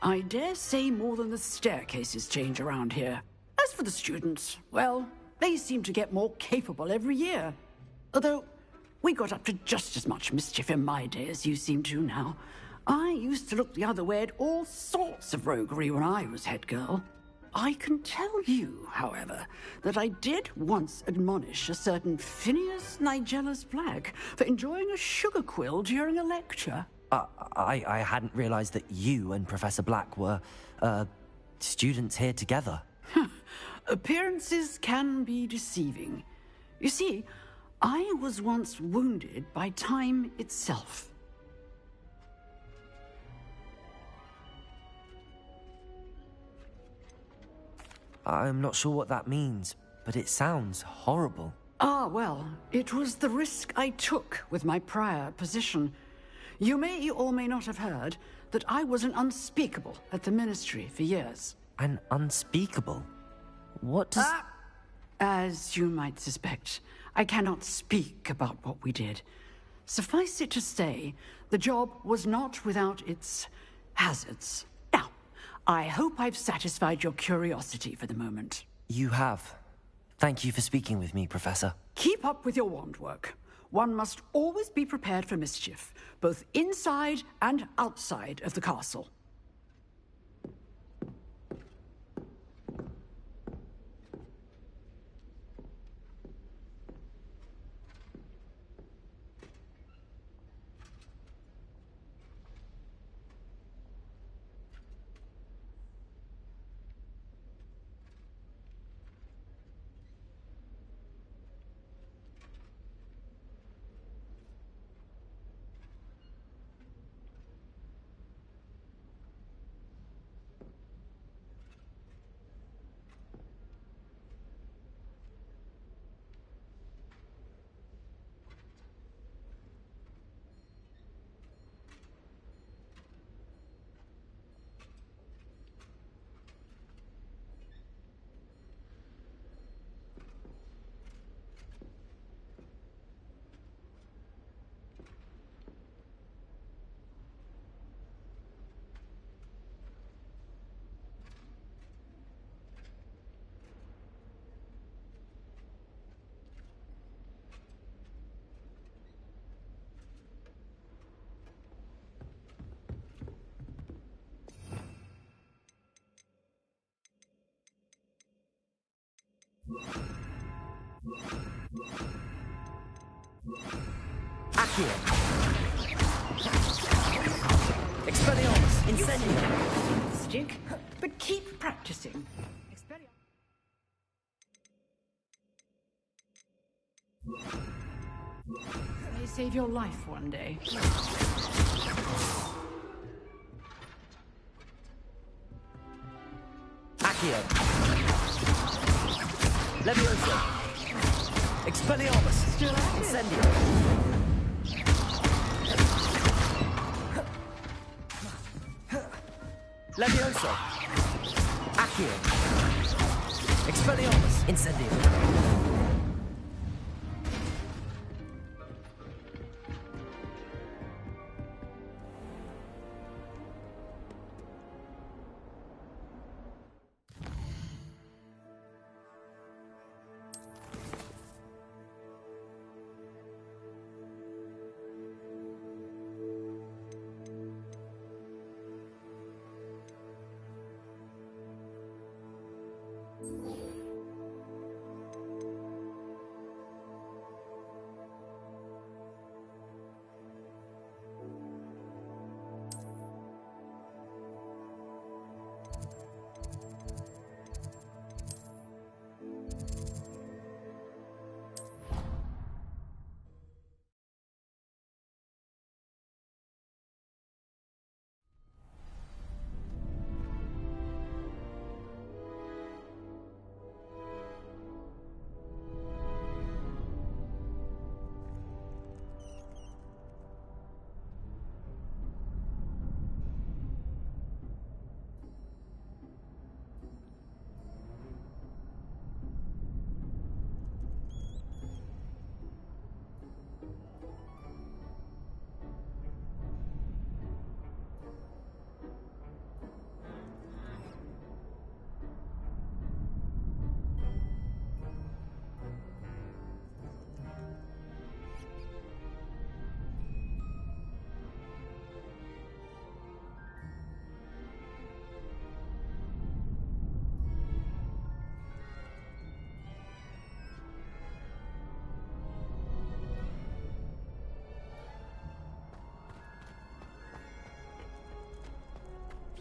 I dare say more than the staircases change around here. As for the students, well, they seem to get more capable every year. Although, we got up to just as much mischief in my day as you seem to now. I used to look the other way at all sorts of roguery when I was head girl. I can tell you, however, that I did once admonish a certain Phineas Nigellus Black for enjoying a sugar quill during a lecture. I hadn't realized that you and Professor Black were, students here together. Appearances can be deceiving. You see, I was once wounded by time itself. I'm not sure what that means, but it sounds horrible. Ah, well, it was the risk I took with my prior position. You may or may not have heard that I was an unspeakable at the Ministry for years. An unspeakable? What does... As you might suspect, I cannot speak about what we did. Suffice it to say, the job was not without its hazards. Now, I hope I've satisfied your curiosity for the moment. You have. Thank you for speaking with me, Professor. Keep up with your wand work. One must always be prepared for mischief, both inside and outside of the castle. Accio! Expelliarmus! Incendio! Stick, but keep practicing. May save your life one day. Accio! Levioso! Expelliarmus! Still active. Incendio! Levioso! Accio! Expelliarmus! Incendio!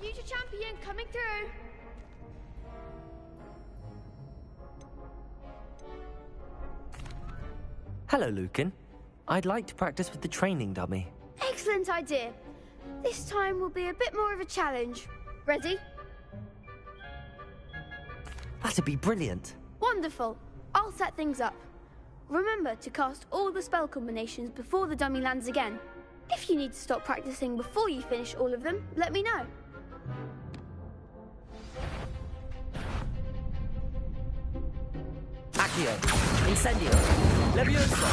Future champion coming through. Hello, Lucan. I'd like to practice with the training dummy. Excellent idea. This time will be a bit more of a challenge. Ready? That'd be brilliant. Wonderful. I'll set things up. Remember to cast all the spell combinations before the dummy lands again. If you need to stop practicing before you finish all of them, let me know. Accio! Incendio! Levioso!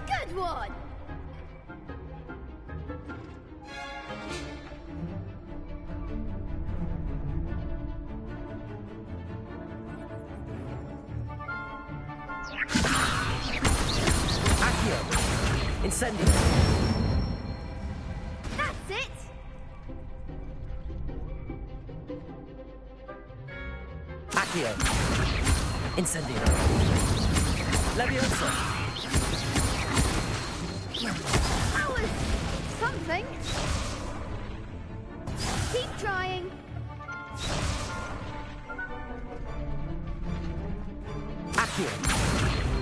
Good one! Accio! Incendio! That's it! Accio! Incendio! Levioso! That was something. Keep trying. Accio!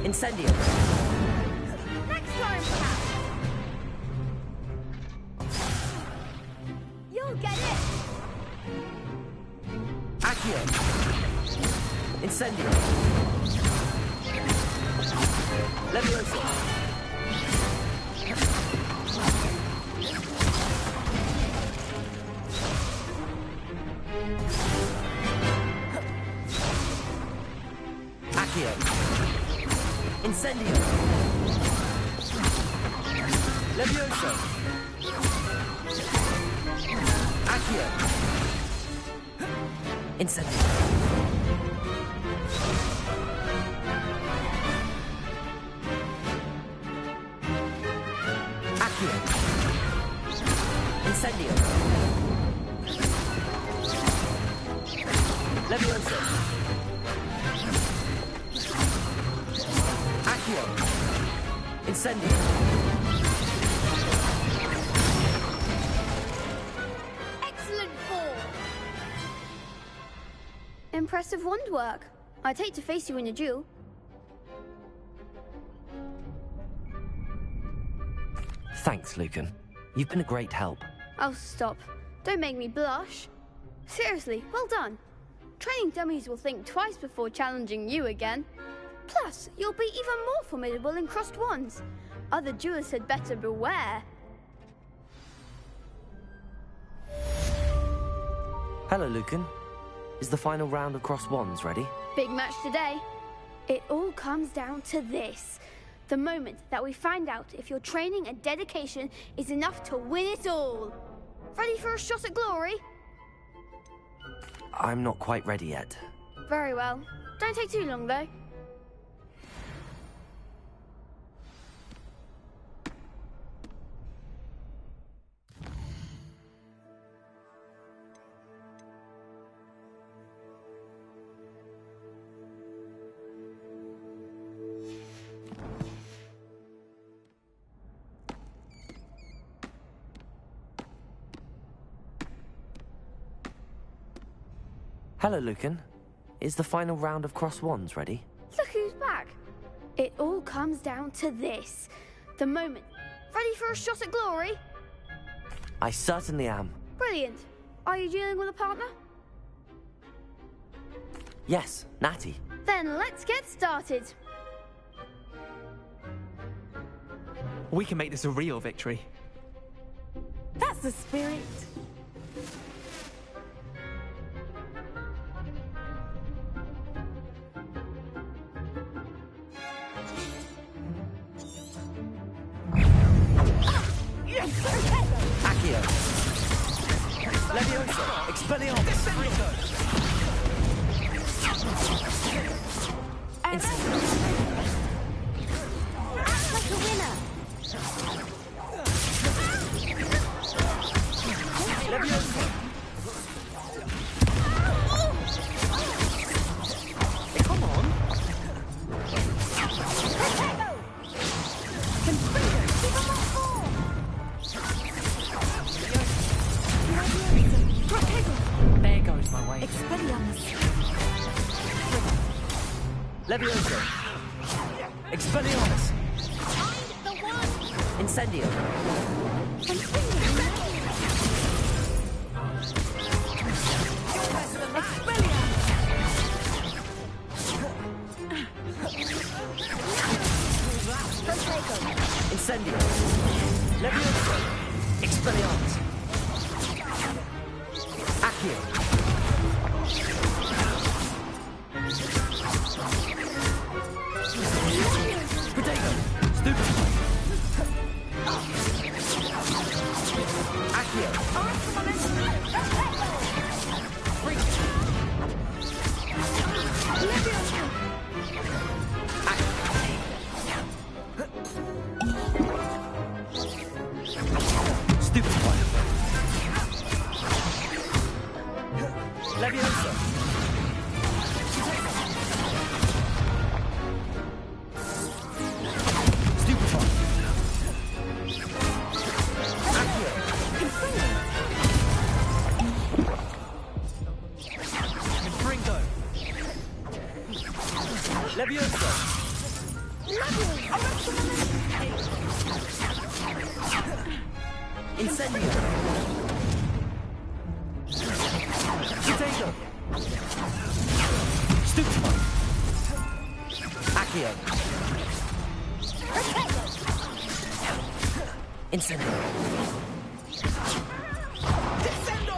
Incendio! Next time, perhaps. You'll get it. Accio! Incendio! Levioso! Accio! Incendio! Levioso! Accio! Incendio! Accio! Incendio! Levioso! Accio! Incendio! Excellent ball. Impressive wand work. I'd hate to face you in a duel. Thanks, Lucan. You've been a great help. Oh, stop. Don't make me blush. Seriously, well done. Training dummies will think twice before challenging you again. Plus, you'll be even more formidable in crossed wands. Other duelists had better beware. Hello, Lucan. Is the final round of cross wands ready? Big match today. It all comes down to this. The moment that we find out if your training and dedication is enough to win it all. Ready for a shot at glory? I'm not quite ready yet. Very well. Don't take too long, though. Hello, Lucan. Is the final round of cross wands ready? Look who's back. It all comes down to this. The moment. Ready for a shot at glory? I certainly am. Brilliant. Are you dealing with a partner? Yes, Natty. Then let's get started. We can make this a real victory. That's the spirit. Accio. Leviosa. Expelliarmus. Like a winner. Leviosa. Come on. There goes my way. Leviosa. Expelliarmus. Incendio. Incendio. Leviosa. Expelliarmus. Accio. Potato. Stupid. Accio. Stupid one. Leviosa. Stupid one. Accio. Confringo. Leviosa. Incendio. Potato. Stupid one. Accio. Incendio. Descendo.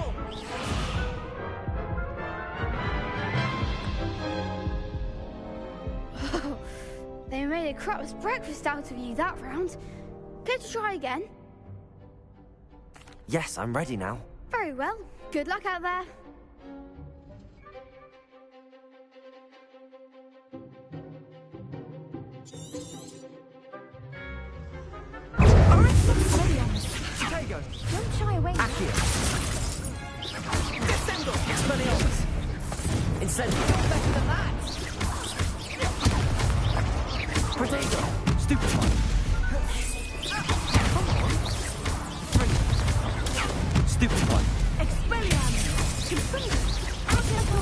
They made a crap's breakfast out of you that round. Care to try again? Yes, I'm ready now. Very well. Good luck out there. Potato. Don't shy away. Accio. Descendo. Expelliarmus. Incendio. Better than that. Potato. Stupid one. Stupid one. Expelliarmus.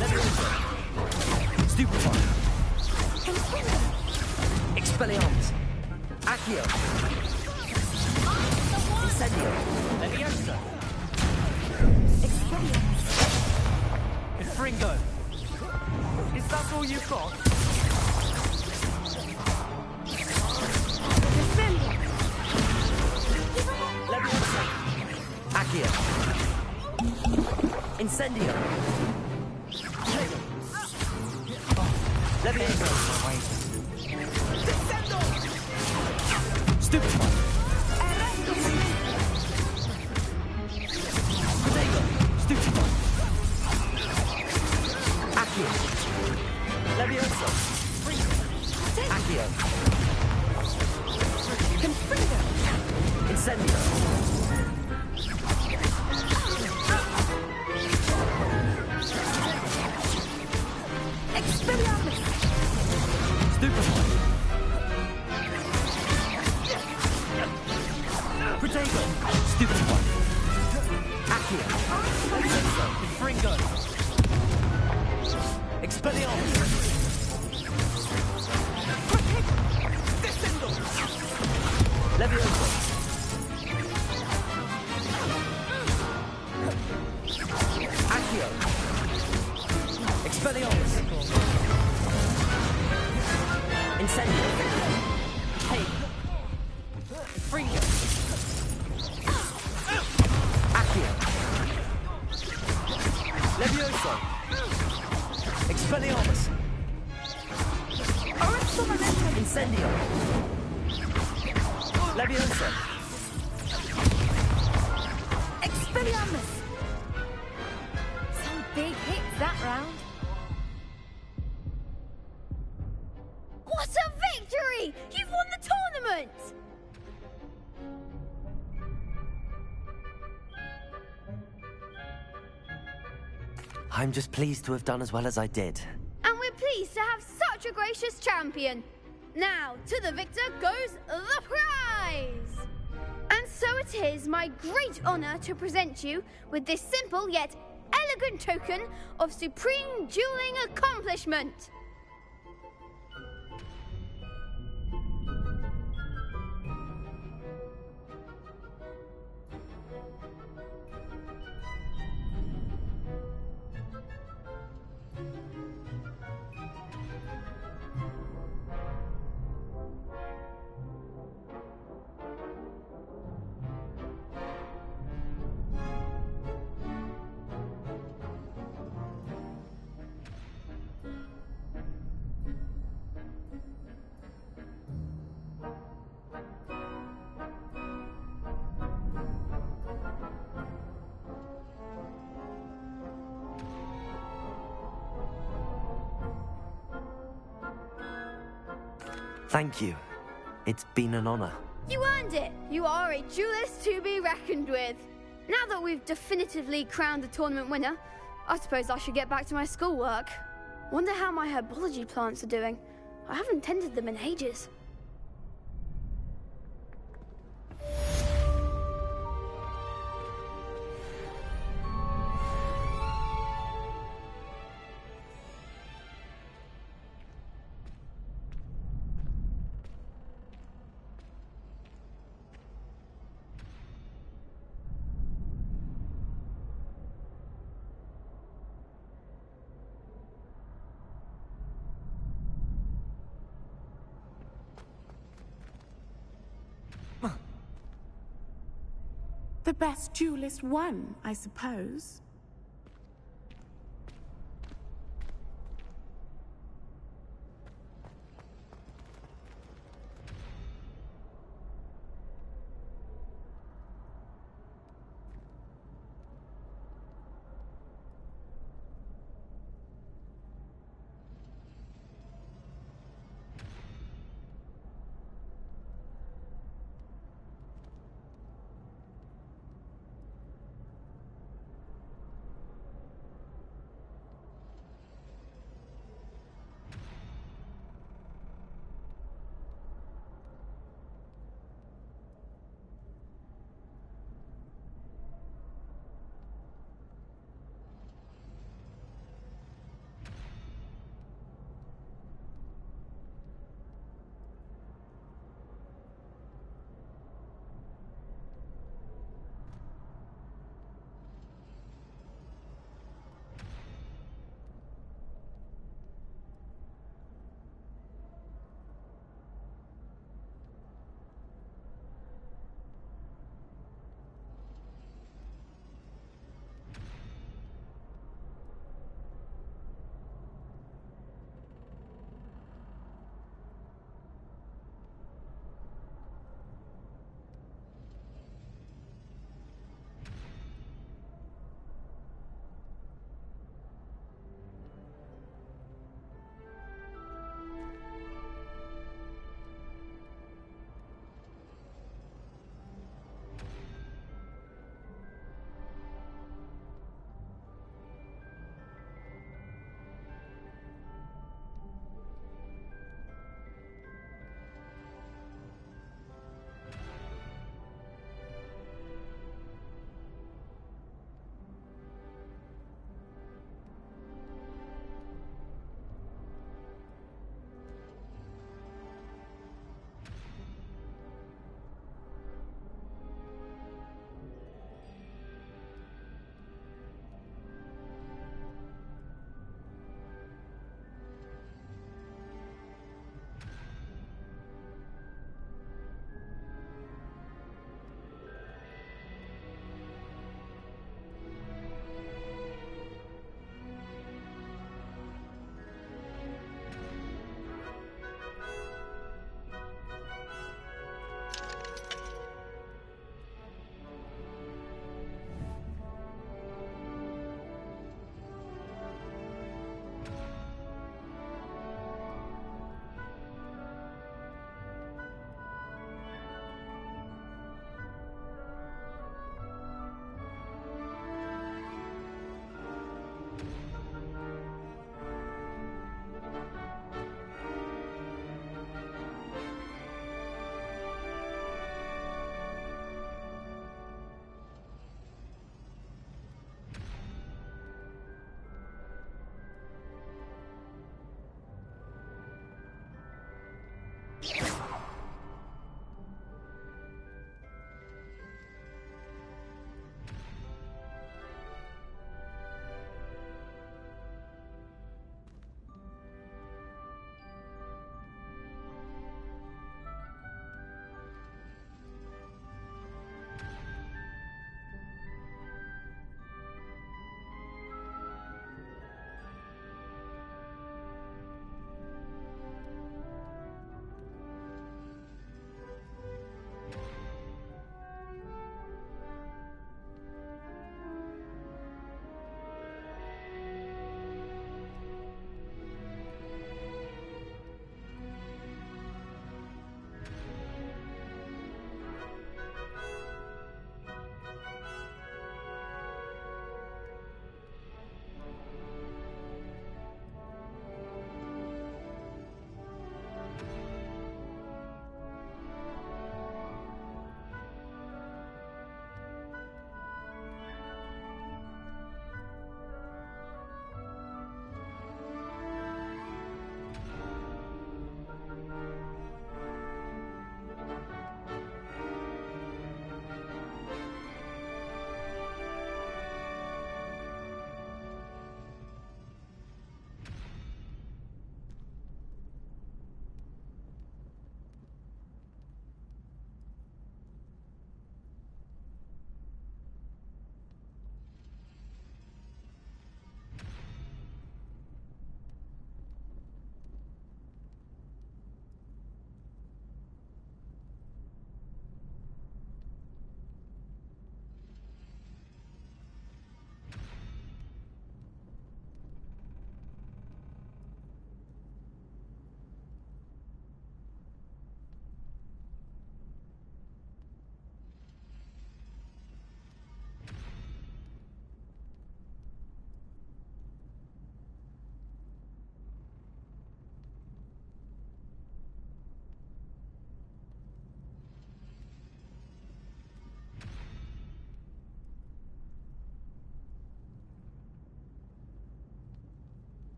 Leviosa. Stupid one. Expelliarmus. Accio. Incendio. Leviosa. Confringo. Is that all you've got? Leviosa. Accio. Incendio! Levioso! Stupefy! Protego! Stupefy! Accio! Levioso! Accio! Confringo! Incendio! Expelliarmus! Stupefy! Protego! Stupefy! Accio! Levioso! Confringo! Expelliarmus! Levioso! Accio! Expelliarmus! Incendio! Hey! Fringo! Accio! Levioso! Expelliarmus! Incendio! Levioso! Expelliarmus! Some big hits that round. What a victory! You've won the tournament! I'm just pleased to have done as well as I did. And we're pleased to have such a gracious champion. Now, to the victor goes the prize! And so it is my great honor to present you with this simple yet elegant token of supreme dueling accomplishment. Thank you. It's been an honor. You earned it! You are a duelist to be reckoned with. Now that we've definitively crowned the tournament winner, I suppose I should get back to my schoolwork. Wonder how my herbology plants are doing. I haven't tended them in ages. The best duelist won, I suppose.